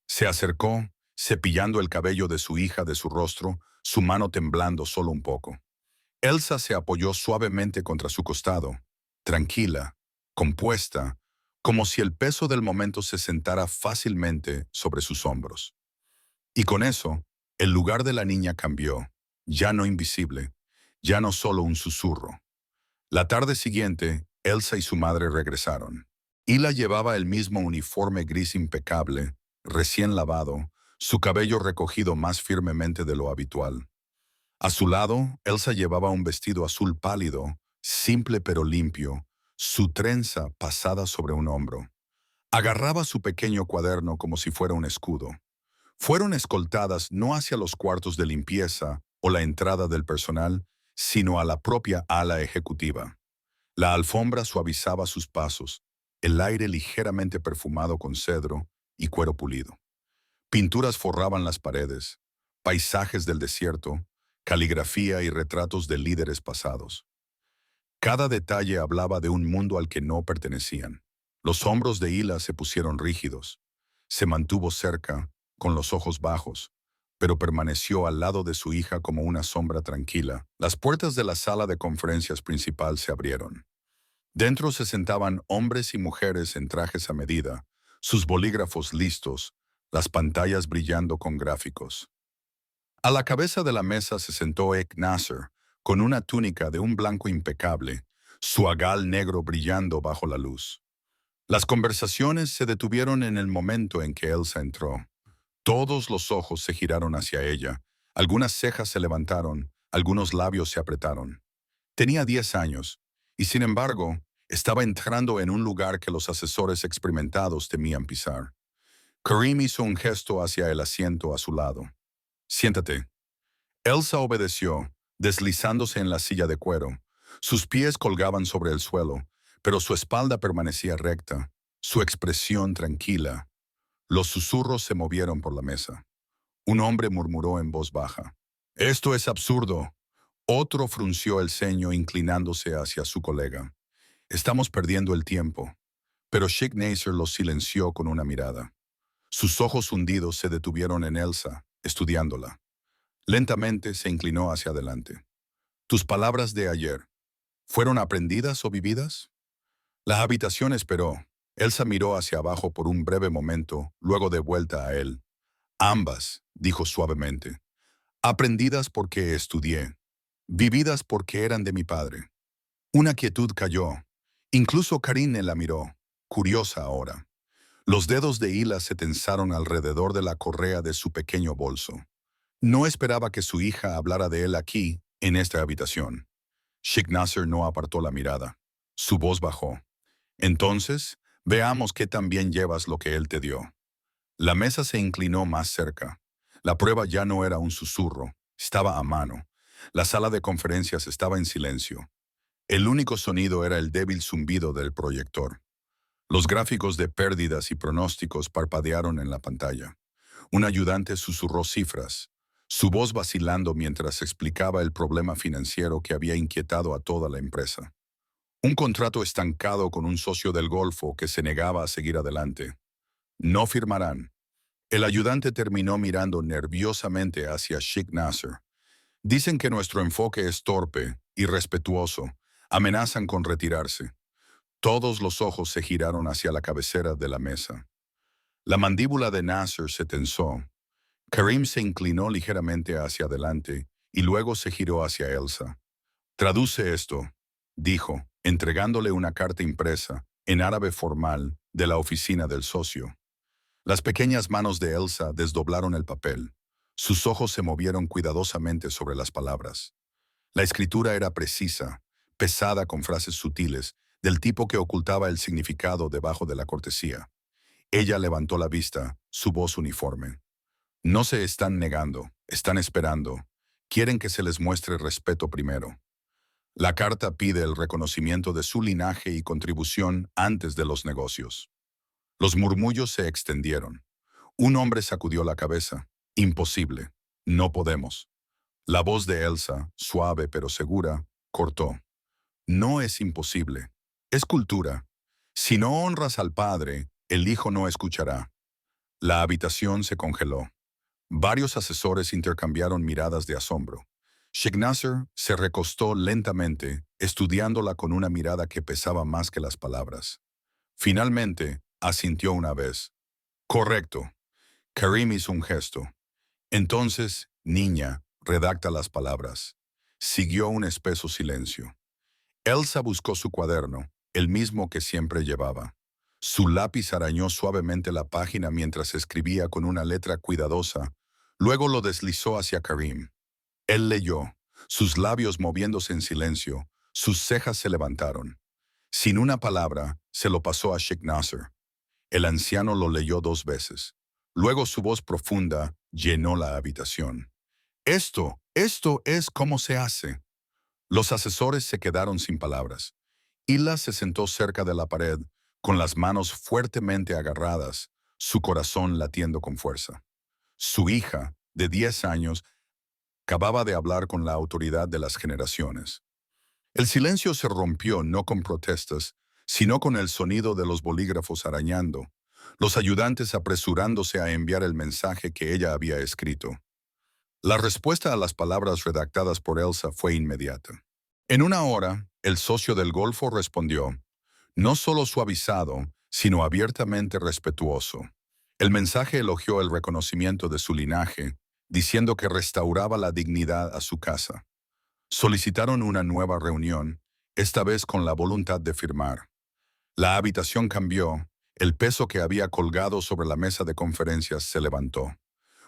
Se acercó, cepillando el cabello de su hija de su rostro, su mano temblando solo un poco. Elsa se apoyó suavemente contra su costado, tranquila, compuesta, como si el peso del momento se sentara fácilmente sobre sus hombros. Y con eso, el lugar de la niña cambió, ya no invisible, ya no solo un susurro. La tarde siguiente, Elsa y su madre regresaron. Hila llevaba el mismo uniforme gris impecable, recién lavado, su cabello recogido más firmemente de lo habitual. A su lado, Elsa llevaba un vestido azul pálido, simple pero limpio, su trenza pasada sobre un hombro. Agarraba su pequeño cuaderno como si fuera un escudo. Fueron escoltadas no hacia los cuartos de limpieza o la entrada del personal, sino a la propia ala ejecutiva. La alfombra suavizaba sus pasos, el aire ligeramente perfumado con cedro y cuero pulido. Pinturas forraban las paredes, paisajes del desierto, caligrafía y retratos de líderes pasados. Cada detalle hablaba de un mundo al que no pertenecían. Los hombros de Hila se pusieron rígidos. Se mantuvo cerca, con los ojos bajos, pero permaneció al lado de su hija como una sombra tranquila. Las puertas de la sala de conferencias principal se abrieron. Dentro se sentaban hombres y mujeres en trajes a medida, sus bolígrafos listos, las pantallas brillando con gráficos. A la cabeza de la mesa se sentó Ek Nasser, con una túnica de un blanco impecable, su agal negro brillando bajo la luz. Las conversaciones se detuvieron en el momento en que Elsa entró. Todos los ojos se giraron hacia ella, algunas cejas se levantaron, algunos labios se apretaron. Tenía 10 años, y sin embargo, estaba entrando en un lugar que los asesores experimentados temían pisar. Karim hizo un gesto hacia el asiento a su lado. Siéntate. Elsa obedeció, deslizándose en la silla de cuero. Sus pies colgaban sobre el suelo, pero su espalda permanecía recta, su expresión tranquila. Los susurros se movieron por la mesa. Un hombre murmuró en voz baja. Esto es absurdo. Otro frunció el ceño inclinándose hacia su colega. Estamos perdiendo el tiempo. Pero Sheikh Nasser los silenció con una mirada. Sus ojos hundidos se detuvieron en Elsa, estudiándola. Lentamente se inclinó hacia adelante. ¿Tus palabras de ayer fueron aprendidas o vividas? La habitación esperó. Elsa miró hacia abajo por un breve momento, luego de vuelta a él. Ambas, dijo suavemente. Aprendidas porque estudié. Vividas porque eran de mi padre. Una quietud cayó. Incluso Karine la miró, curiosa ahora. Los dedos de Hila se tensaron alrededor de la correa de su pequeño bolso. No esperaba que su hija hablara de él aquí, en esta habitación. Sheikh Nasser no apartó la mirada. Su voz bajó. Entonces, veamos qué tan bien llevas lo que él te dio. La mesa se inclinó más cerca. La prueba ya no era un susurro, estaba a mano. La sala de conferencias estaba en silencio. El único sonido era el débil zumbido del proyector. Los gráficos de pérdidas y pronósticos parpadearon en la pantalla. Un ayudante susurró cifras, su voz vacilando mientras explicaba el problema financiero que había inquietado a toda la empresa. Un contrato estancado con un socio del Golfo que se negaba a seguir adelante. No firmarán. El ayudante terminó mirando nerviosamente hacia Sheikh Nasser. Dicen que nuestro enfoque es torpe, irrespetuoso. Amenazan con retirarse. Todos los ojos se giraron hacia la cabecera de la mesa. La mandíbula de Nasser se tensó. Karim se inclinó ligeramente hacia adelante y luego se giró hacia Elsa. Traduce esto, dijo, entregándole una carta impresa, en árabe formal, de la oficina del socio. Las pequeñas manos de Elsa desdoblaron el papel. Sus ojos se movieron cuidadosamente sobre las palabras. La escritura era precisa, pesada con frases sutiles, del tipo que ocultaba el significado debajo de la cortesía. Ella levantó la vista, su voz uniforme. No se están negando, están esperando. Quieren que se les muestre respeto primero. La carta pide el reconocimiento de su linaje y contribución antes de los negocios. Los murmullos se extendieron. Un hombre sacudió la cabeza. Imposible. No podemos. La voz de Elsa, suave pero segura, cortó. No es imposible. Es cultura. Si no honras al padre, el hijo no escuchará. La habitación se congeló. Varios asesores intercambiaron miradas de asombro. Sheikh Nasser se recostó lentamente, estudiándola con una mirada que pesaba más que las palabras. Finalmente, asintió una vez. Correcto. Karim hizo un gesto. Entonces, niña, redacta las palabras. Siguió un espeso silencio. Elsa buscó su cuaderno, el mismo que siempre llevaba. Su lápiz arañó suavemente la página mientras escribía con una letra cuidadosa. Luego lo deslizó hacia Karim. Él leyó, sus labios moviéndose en silencio, sus cejas se levantaron. Sin una palabra, se lo pasó a Sheikh Nasser. El anciano lo leyó 2 veces. Luego su voz profunda llenó la habitación. Esto es cómo se hace. Los asesores se quedaron sin palabras. Hila se sentó cerca de la pared, con las manos fuertemente agarradas, su corazón latiendo con fuerza. Su hija, de 10 años, acababa de hablar con la autoridad de las generaciones. El silencio se rompió no con protestas, sino con el sonido de los bolígrafos arañando, los ayudantes apresurándose a enviar el mensaje que ella había escrito. La respuesta a las palabras redactadas por Elsa fue inmediata. En una hora, el socio del Golfo respondió, no solo suavizado, sino abiertamente respetuoso. El mensaje elogió el reconocimiento de su linaje, diciendo que restauraba la dignidad a su casa. Solicitaron una nueva reunión, esta vez con la voluntad de firmar. La habitación cambió, el peso que había colgado sobre la mesa de conferencias se levantó.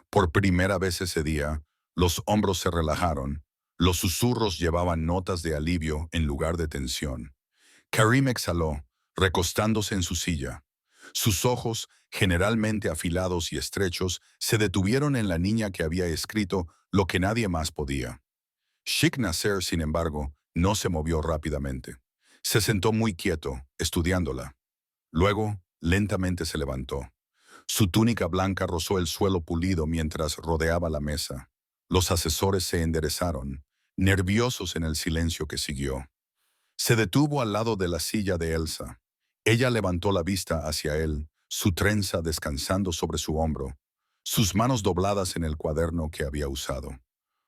Por primera vez ese día, los hombros se relajaron, los susurros llevaban notas de alivio en lugar de tensión. Karim exhaló, recostándose en su silla. Sus ojos, generalmente afilados y estrechos, se detuvieron en la niña que había escrito lo que nadie más podía. Sheikh Nasser, sin embargo, no se movió rápidamente. Se sentó muy quieto, estudiándola. Luego, lentamente se levantó. Su túnica blanca rozó el suelo pulido mientras rodeaba la mesa. Los asesores se enderezaron, nerviosos en el silencio que siguió. Se detuvo al lado de la silla de Elsa. Ella levantó la vista hacia él, su trenza descansando sobre su hombro, sus manos dobladas en el cuaderno que había usado.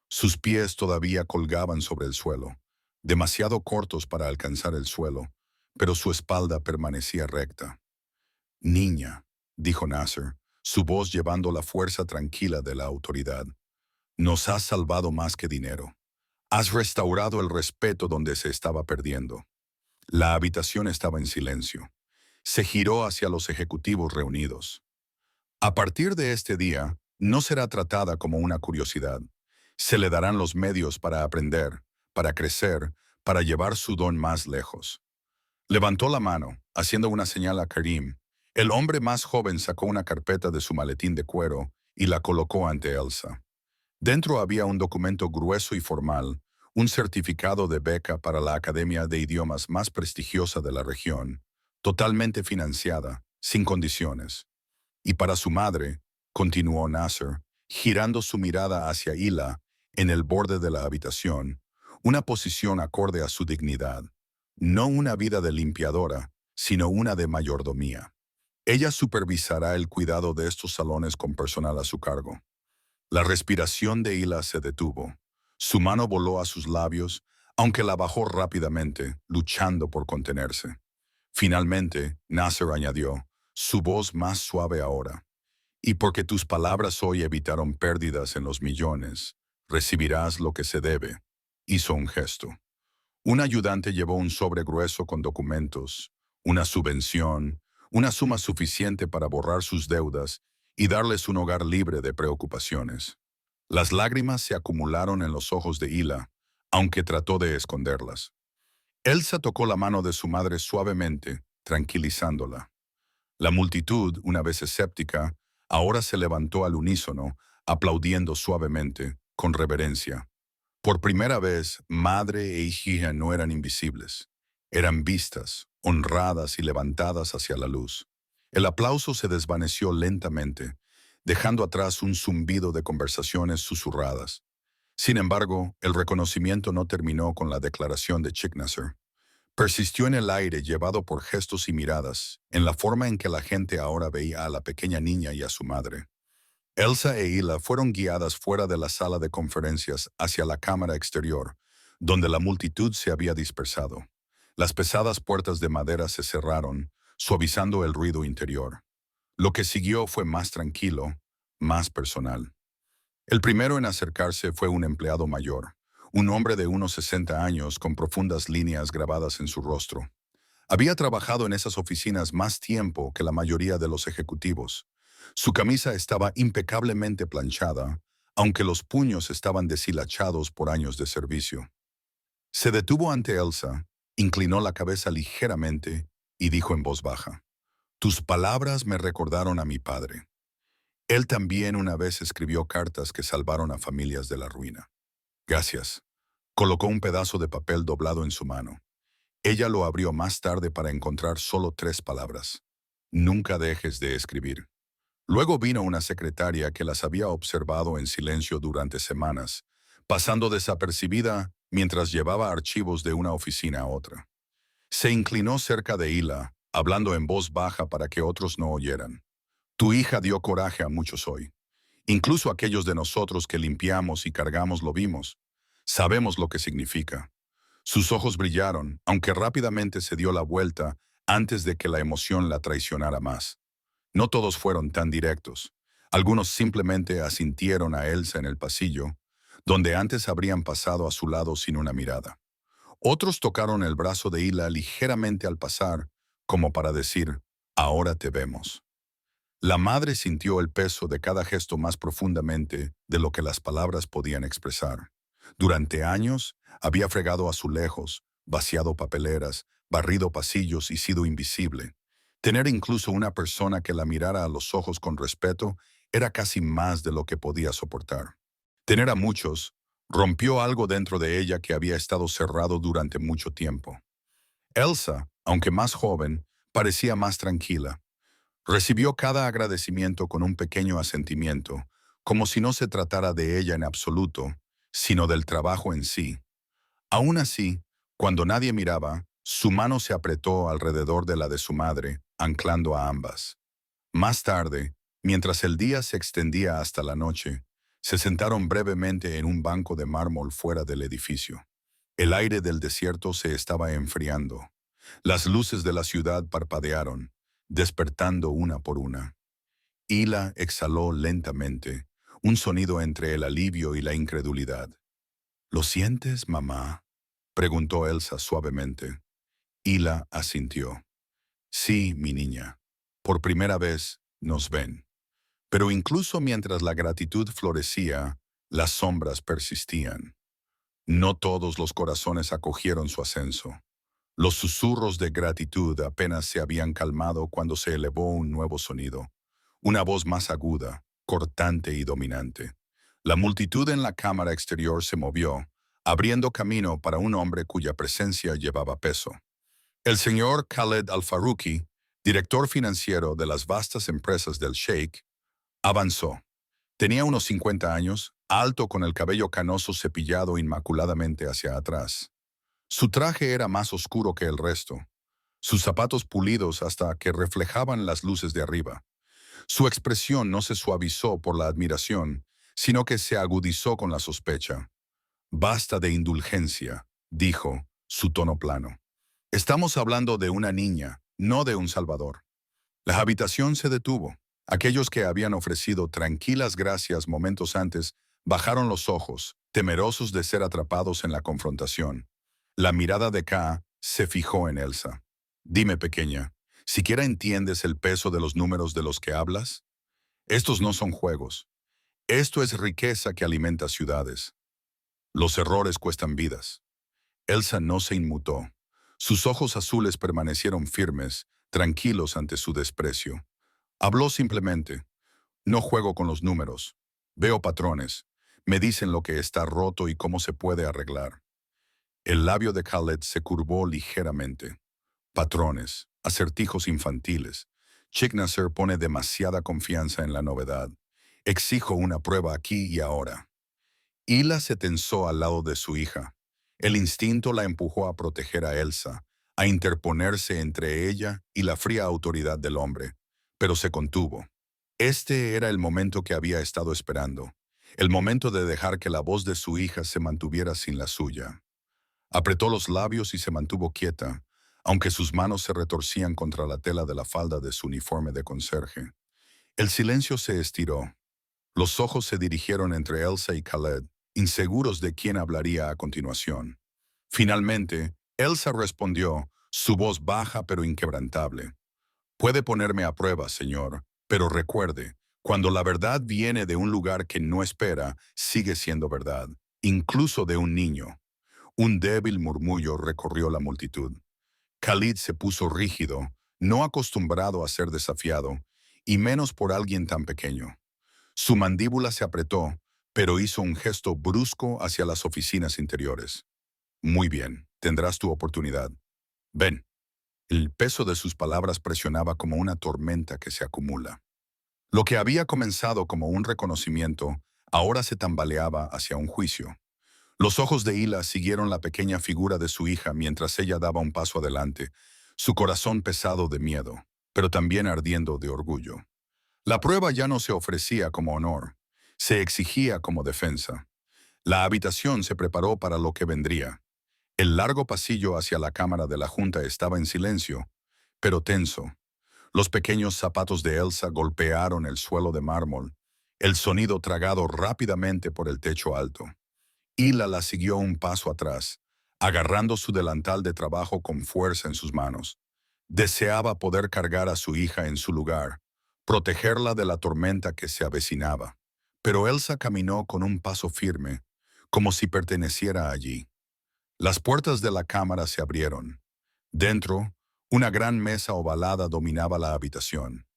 Sus pies todavía colgaban sobre el suelo, demasiado cortos para alcanzar el suelo, pero su espalda permanecía recta. Niña, dijo Nasser, su voz llevando la fuerza tranquila de la autoridad, nos has salvado más que dinero. Has restaurado el respeto donde se estaba perdiendo. La habitación estaba en silencio. Se giró hacia los ejecutivos reunidos. A partir de este día, no será tratada como una curiosidad. Se le darán los medios para aprender, para crecer, para llevar su don más lejos. Levantó la mano, haciendo una señal a Karim. El hombre más joven sacó una carpeta de su maletín de cuero y la colocó ante Elsa. Dentro había un documento grueso y formal, un certificado de beca para la Academia de Idiomas más prestigiosa de la región, totalmente financiada, sin condiciones. Y para su madre, continuó Nasser, girando su mirada hacia Hila, en el borde de la habitación, una posición acorde a su dignidad. No una vida de limpiadora, sino una de mayordomía. Ella supervisará el cuidado de estos salones con personal a su cargo. La respiración de Hila se detuvo. Su mano voló a sus labios, aunque la bajó rápidamente, luchando por contenerse. Finalmente, Nasser añadió, su voz más suave ahora. Y porque tus palabras hoy evitaron pérdidas en los millones, recibirás lo que se debe. Hizo un gesto. Un ayudante llevó un sobre grueso con documentos, una subvención, una suma suficiente para borrar sus deudas y darles un hogar libre de preocupaciones. Las lágrimas se acumularon en los ojos de Hila, aunque trató de esconderlas. Elsa tocó la mano de su madre suavemente, tranquilizándola. La multitud, una vez escéptica, ahora se levantó al unísono, aplaudiendo suavemente, con reverencia. Por primera vez, madre e hija no eran invisibles. Eran vistas, honradas y levantadas hacia la luz. El aplauso se desvaneció lentamente, dejando atrás un zumbido de conversaciones susurradas. Sin embargo, el reconocimiento no terminó con la declaración de Chicknasser. Persistió en el aire llevado por gestos y miradas, en la forma en que la gente ahora veía a la pequeña niña y a su madre. Elsa e Hila fueron guiadas fuera de la sala de conferencias hacia la cámara exterior, donde la multitud se había dispersado. Las pesadas puertas de madera se cerraron, suavizando el ruido interior. Lo que siguió fue más tranquilo, más personal. El primero en acercarse fue un empleado mayor, un hombre de unos 60 años con profundas líneas grabadas en su rostro. Había trabajado en esas oficinas más tiempo que la mayoría de los ejecutivos. Su camisa estaba impecablemente planchada, aunque los puños estaban deshilachados por años de servicio. Se detuvo ante Elsa, inclinó la cabeza ligeramente y dijo en voz baja, «Tus palabras me recordaron a mi padre. Él también una vez escribió cartas que salvaron a familias de la ruina. Gracias». Colocó un pedazo de papel doblado en su mano. Ella lo abrió más tarde para encontrar solo 3 palabras. Nunca dejes de escribir. Luego vino una secretaria que las había observado en silencio durante semanas, pasando desapercibida mientras llevaba archivos de una oficina a otra. Se inclinó cerca de Hila, hablando en voz baja para que otros no oyeran. Tu hija dio coraje a muchos hoy. Incluso aquellos de nosotros que limpiamos y cargamos lo vimos. Sabemos lo que significa. Sus ojos brillaron, aunque rápidamente se dio la vuelta antes de que la emoción la traicionara más. No todos fueron tan directos. Algunos simplemente asintieron a Elsa en el pasillo, donde antes habrían pasado a su lado sin una mirada. Otros tocaron el brazo de Hila ligeramente al pasar, como para decir, ahora te vemos. La madre sintió el peso de cada gesto más profundamente de lo que las palabras podían expresar. Durante años, había fregado azulejos, vaciado papeleras, barrido pasillos y sido invisible. Tener incluso una persona que la mirara a los ojos con respeto era casi más de lo que podía soportar. Tener a muchos rompió algo dentro de ella que había estado cerrado durante mucho tiempo. Elsa, aunque más joven, parecía más tranquila. Recibió cada agradecimiento con un pequeño asentimiento, como si no se tratara de ella en absoluto, sino del trabajo en sí. Aún así, cuando nadie miraba, su mano se apretó alrededor de la de su madre, anclando a ambas. Más tarde, mientras el día se extendía hasta la noche, se sentaron brevemente en un banco de mármol fuera del edificio. El aire del desierto se estaba enfriando. Las luces de la ciudad parpadearon, despertando una por una. Hila exhaló lentamente, un sonido entre el alivio y la incredulidad. ¿Lo sientes, mamá?, preguntó Elsa suavemente. Hila asintió. Sí, mi niña. Por primera vez nos ven. Pero incluso mientras la gratitud florecía, las sombras persistían. No todos los corazones acogieron su ascenso. Los susurros de gratitud apenas se habían calmado cuando se elevó un nuevo sonido, una voz más aguda, cortante y dominante. La multitud en la cámara exterior se movió, abriendo camino para un hombre cuya presencia llevaba peso. El señor Khaled Al-Faruqi, director financiero de las vastas empresas del Sheikh, avanzó. Tenía unos 50 años, alto con el cabello canoso cepillado inmaculadamente hacia atrás. Su traje era más oscuro que el resto, sus zapatos pulidos hasta que reflejaban las luces de arriba. Su expresión no se suavizó por la admiración, sino que se agudizó con la sospecha. Basta de indulgencia, dijo, su tono plano. Estamos hablando de una niña, no de un salvador. La habitación se detuvo. Aquellos que habían ofrecido tranquilas gracias momentos antes bajaron los ojos, temerosos de ser atrapados en la confrontación. La mirada de K se fijó en Elsa. Dime, pequeña, ¿siquiera entiendes el peso de los números de los que hablas? Estos no son juegos. Esto es riqueza que alimenta ciudades. Los errores cuestan vidas. Elsa no se inmutó. Sus ojos azules permanecieron firmes, tranquilos ante su desprecio. Habló simplemente. No juego con los números. Veo patrones. Me dicen lo que está roto y cómo se puede arreglar. El labio de Khaled se curvó ligeramente. Patrones, acertijos infantiles. Chick Nasser pone demasiada confianza en la novedad. Exijo una prueba aquí y ahora. Hila se tensó al lado de su hija. El instinto la empujó a proteger a Elsa, a interponerse entre ella y la fría autoridad del hombre, pero se contuvo. Este era el momento que había estado esperando, el momento de dejar que la voz de su hija se mantuviera sin la suya. Apretó los labios y se mantuvo quieta, aunque sus manos se retorcían contra la tela de la falda de su uniforme de conserje. El silencio se estiró. Los ojos se dirigieron entre Elsa y Khaled, inseguros de quién hablaría a continuación. Finalmente, Elsa respondió, su voz baja pero inquebrantable. Puede ponerme a prueba, señor, pero recuerde, cuando la verdad viene de un lugar que no espera, sigue siendo verdad, incluso de un niño. Un débil murmullo recorrió la multitud. Khalid se puso rígido, no acostumbrado a ser desafiado, y menos por alguien tan pequeño. Su mandíbula se apretó, pero hizo un gesto brusco hacia las oficinas interiores. Muy bien, tendrás tu oportunidad. Ven. El peso de sus palabras presionaba como una tormenta que se acumula. Lo que había comenzado como un reconocimiento, ahora se tambaleaba hacia un juicio. Los ojos de Hila siguieron la pequeña figura de su hija mientras ella daba un paso adelante, su corazón pesado de miedo, pero también ardiendo de orgullo. La prueba ya no se ofrecía como honor, se exigía como defensa. La habitación se preparó para lo que vendría. El largo pasillo hacia la cámara de la Junta estaba en silencio, pero tenso. Los pequeños zapatos de Elsa golpearon el suelo de mármol, el sonido tragado rápidamente por el techo alto. Hila la siguió un paso atrás, agarrando su delantal de trabajo con fuerza en sus manos. Deseaba poder cargar a su hija en su lugar, protegerla de la tormenta que se avecinaba. Pero Elsa caminó con un paso firme, como si perteneciera allí. Las puertas de la cámara se abrieron. Dentro, una gran mesa ovalada dominaba la habitación.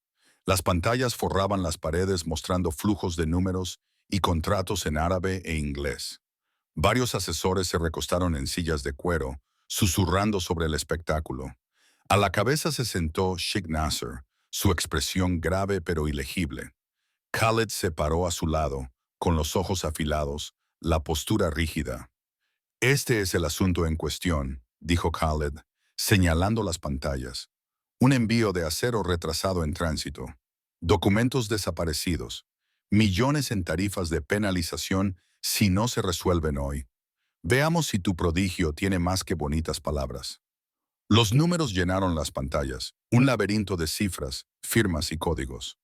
Las pantallas forraban las paredes mostrando flujos de números y contratos en árabe e inglés. Varios asesores se recostaron en sillas de cuero, susurrando sobre el espectáculo. A la cabeza se sentó Sheikh Nasser, su expresión grave pero ilegible. Khaled se paró a su lado, con los ojos afilados, la postura rígida. Este es el asunto en cuestión, dijo Khaled, señalando las pantallas. Un envío de acero retrasado en tránsito. Documentos desaparecidos. Millones en tarifas de penalización si no se resuelven hoy. Veamos si tu prodigio tiene más que bonitas palabras. Los números llenaron las pantallas, un laberinto de cifras, firmas y códigos.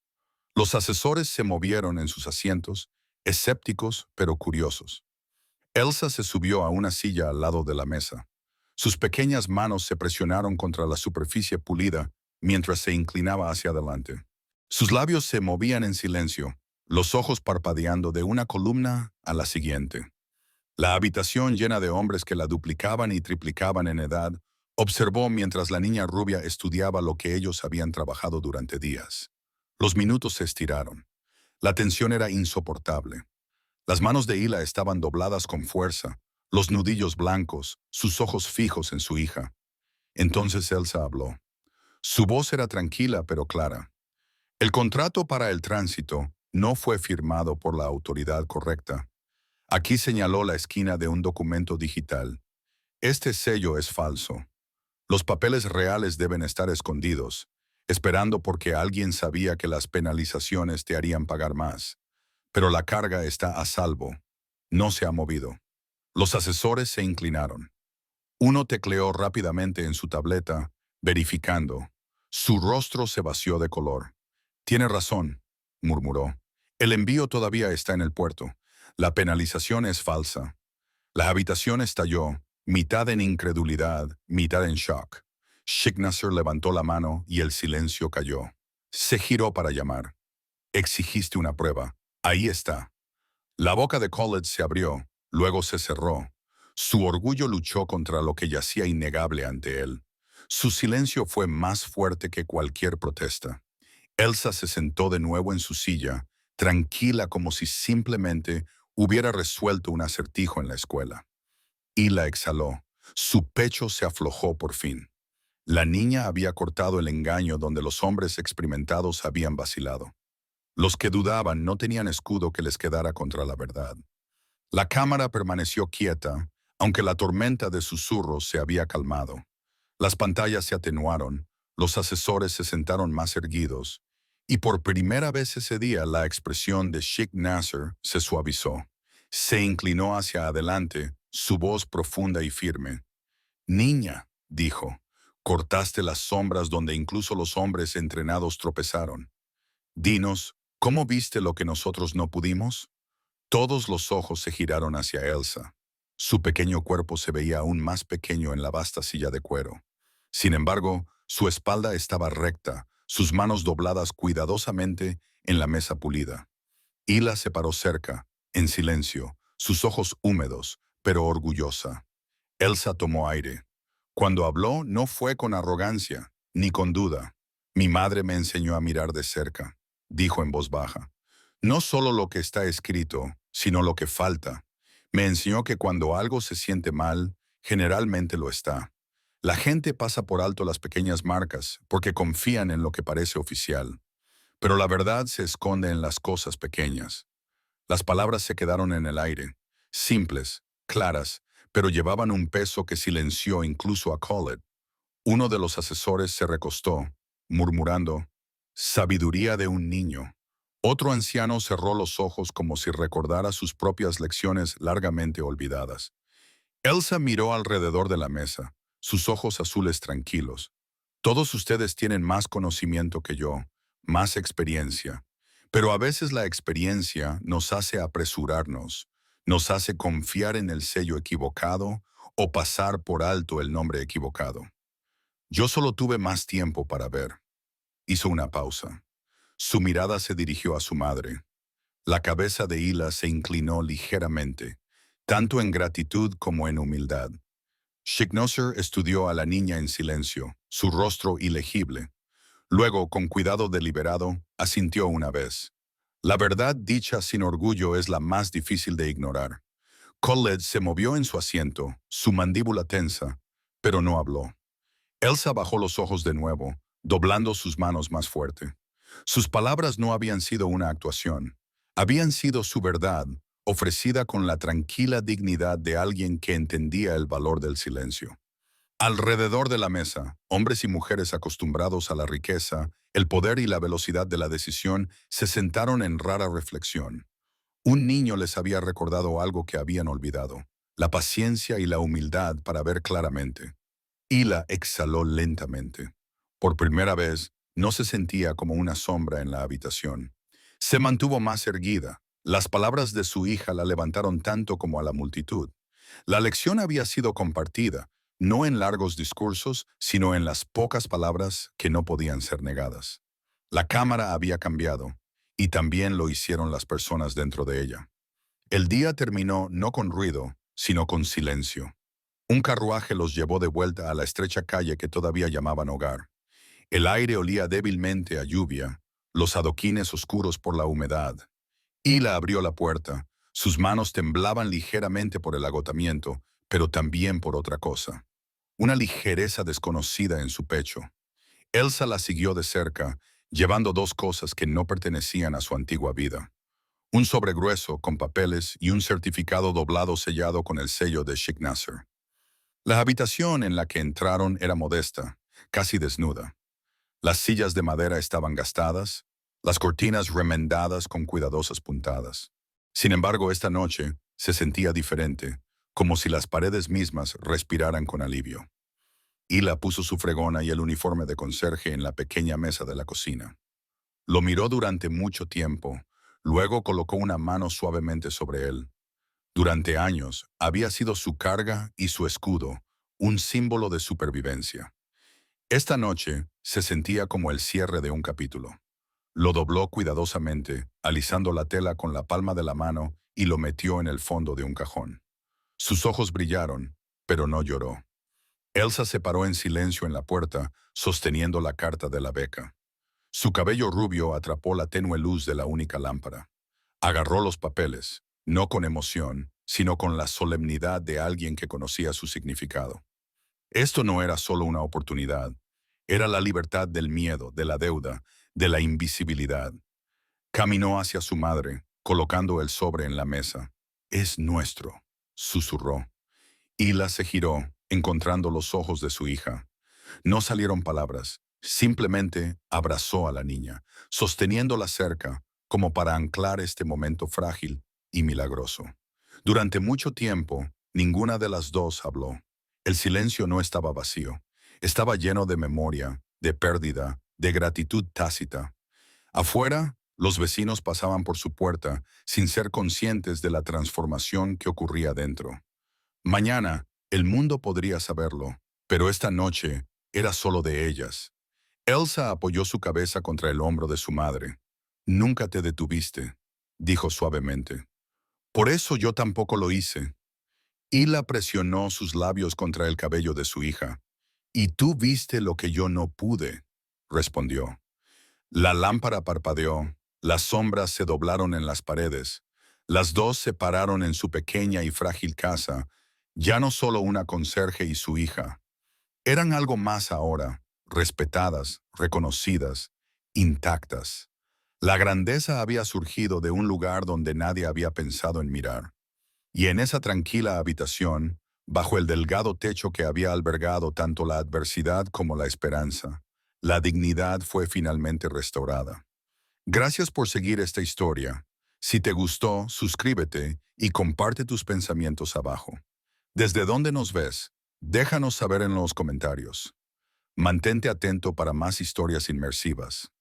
Los asesores se movieron en sus asientos, escépticos pero curiosos. Elsa se subió a una silla al lado de la mesa. Sus pequeñas manos se presionaron contra la superficie pulida mientras se inclinaba hacia adelante. Sus labios se movían en silencio, los ojos parpadeando de una columna a la siguiente. La habitación llena de hombres que la duplicaban y triplicaban en edad, observó mientras la niña rubia estudiaba lo que ellos habían trabajado durante días. Los minutos se estiraron. La tensión era insoportable. Las manos de Hila estaban dobladas con fuerza, los nudillos blancos, sus ojos fijos en su hija. Entonces Elsa habló. Su voz era tranquila pero clara. El contrato para el tránsito no fue firmado por la autoridad correcta. Aquí señaló la esquina de un documento digital. Este sello es falso. Los papeles reales deben estar escondidos, esperando porque alguien sabía que las penalizaciones te harían pagar más. Pero la carga está a salvo. No se ha movido. Los asesores se inclinaron. Uno tecleó rápidamente en su tableta, verificando. Su rostro se vació de color. Tiene razón, murmuró. El envío todavía está en el puerto. La penalización es falsa. La habitación estalló, mitad en incredulidad, mitad en shock. Schicknasser levantó la mano y el silencio cayó. Se giró para llamar. Exigiste una prueba. Ahí está. La boca de College se abrió, luego se cerró. Su orgullo luchó contra lo que yacía innegable ante él. Su silencio fue más fuerte que cualquier protesta. Elsa se sentó de nuevo en su silla, tranquila como si simplemente hubiera resuelto un acertijo en la escuela. Y la exhaló. Su pecho se aflojó por fin. La niña había cortado el engaño donde los hombres experimentados habían vacilado. Los que dudaban no tenían escudo que les quedara contra la verdad. La cámara permaneció quieta, aunque la tormenta de susurros se había calmado. Las pantallas se atenuaron, los asesores se sentaron más erguidos, y por primera vez ese día la expresión de Schicknasser se suavizó. Se inclinó hacia adelante, su voz profunda y firme. «Niña», dijo, «cortaste las sombras donde incluso los hombres entrenados tropezaron. Dinos, ¿cómo viste lo que nosotros no pudimos?» Todos los ojos se giraron hacia Elsa. Su pequeño cuerpo se veía aún más pequeño en la vasta silla de cuero. Sin embargo, su espalda estaba recta, sus manos dobladas cuidadosamente en la mesa pulida. Hila se paró cerca, en silencio, sus ojos húmedos, pero orgullosa. Elsa tomó aire. Cuando habló no fue con arrogancia, ni con duda. «Mi madre me enseñó a mirar de cerca», dijo en voz baja. «No solo lo que está escrito, sino lo que falta. Me enseñó que cuando algo se siente mal, generalmente lo está. La gente pasa por alto las pequeñas marcas porque confían en lo que parece oficial. Pero la verdad se esconde en las cosas pequeñas». Las palabras se quedaron en el aire, simples, claras, pero llevaban un peso que silenció incluso a Collett. Uno de los asesores se recostó, murmurando, «Sabiduría de un niño». Otro anciano cerró los ojos como si recordara sus propias lecciones largamente olvidadas. Elsa miró alrededor de la mesa, sus ojos azules tranquilos. «Todos ustedes tienen más conocimiento que yo, más experiencia. Pero a veces la experiencia nos hace apresurarnos, nos hace confiar en el sello equivocado o pasar por alto el nombre equivocado. Yo solo tuve más tiempo para ver». Hizo una pausa. Su mirada se dirigió a su madre. La cabeza de Hila se inclinó ligeramente, tanto en gratitud como en humildad. Schicknasser estudió a la niña en silencio, su rostro ilegible. Luego, con cuidado deliberado, asintió una vez. La verdad dicha sin orgullo es la más difícil de ignorar. Collett se movió en su asiento, su mandíbula tensa, pero no habló. Elsa bajó los ojos de nuevo, doblando sus manos más fuerte. Sus palabras no habían sido una actuación. Habían sido su verdad, ofrecida con la tranquila dignidad de alguien que entendía el valor del silencio. Alrededor de la mesa, hombres y mujeres acostumbrados a la riqueza, el poder y la velocidad de la decisión se sentaron en rara reflexión. Un niño les había recordado algo que habían olvidado, la paciencia y la humildad para ver claramente. Hila exhaló lentamente. Por primera vez, no se sentía como una sombra en la habitación. Se mantuvo más erguida. Las palabras de su hija la levantaron tanto como a la multitud. La lección había sido compartida, no en largos discursos, sino en las pocas palabras que no podían ser negadas. La cámara había cambiado, y también lo hicieron las personas dentro de ella. El día terminó no con ruido, sino con silencio. Un carruaje los llevó de vuelta a la estrecha calle que todavía llamaban hogar. El aire olía débilmente a lluvia, los adoquines oscuros por la humedad. Hila abrió la puerta. Sus manos temblaban ligeramente por el agotamiento, pero también por otra cosa. Una ligereza desconocida en su pecho. Elsa la siguió de cerca, llevando dos cosas que no pertenecían a su antigua vida. Un sobre grueso con papeles y un certificado doblado sellado con el sello de Schicknasser. La habitación en la que entraron era modesta, casi desnuda. Las sillas de madera estaban gastadas, las cortinas remendadas con cuidadosas puntadas. Sin embargo, esta noche se sentía diferente, como si las paredes mismas respiraran con alivio. Hila puso su fregona y el uniforme de conserje en la pequeña mesa de la cocina. Lo miró durante mucho tiempo, luego colocó una mano suavemente sobre él. Durante años había sido su carga y su escudo, un símbolo de supervivencia. Esta noche se sentía como el cierre de un capítulo. Lo dobló cuidadosamente, alisando la tela con la palma de la mano y lo metió en el fondo de un cajón. Sus ojos brillaron, pero no lloró. Elsa se paró en silencio en la puerta, sosteniendo la carta de la beca. Su cabello rubio atrapó la tenue luz de la única lámpara. Agarró los papeles, no con emoción, sino con la solemnidad de alguien que conocía su significado. Esto no era solo una oportunidad, era la libertad del miedo, de la deuda, de la invisibilidad. Caminó hacia su madre, colocando el sobre en la mesa. «Es nuestro», susurró. Hila se giró, encontrando los ojos de su hija. No salieron palabras, simplemente abrazó a la niña, sosteniéndola cerca, como para anclar este momento frágil y milagroso. Durante mucho tiempo, ninguna de las dos habló. El silencio no estaba vacío, estaba lleno de memoria, de pérdida, de gratitud tácita. Afuera, los vecinos pasaban por su puerta sin ser conscientes de la transformación que ocurría dentro. Mañana, el mundo podría saberlo, pero esta noche era solo de ellas. Elsa apoyó su cabeza contra el hombro de su madre. «Nunca te detuviste», dijo suavemente. «Por eso yo tampoco lo hice». Hila presionó sus labios contra el cabello de su hija. «Y tú viste lo que yo no pude», respondió. La lámpara parpadeó, las sombras se doblaron en las paredes. Las dos se pararon en su pequeña y frágil casa, ya no solo una conserje y su hija. Eran algo más ahora, respetadas, reconocidas, intactas. La grandeza había surgido de un lugar donde nadie había pensado en mirar. Y en esa tranquila habitación, bajo el delgado techo que había albergado tanto la adversidad como la esperanza, la dignidad fue finalmente restaurada. Gracias por seguir esta historia. Si te gustó, suscríbete y comparte tus pensamientos abajo. ¿Desde dónde nos ves? Déjanos saber en los comentarios. Mantente atento para más historias inmersivas.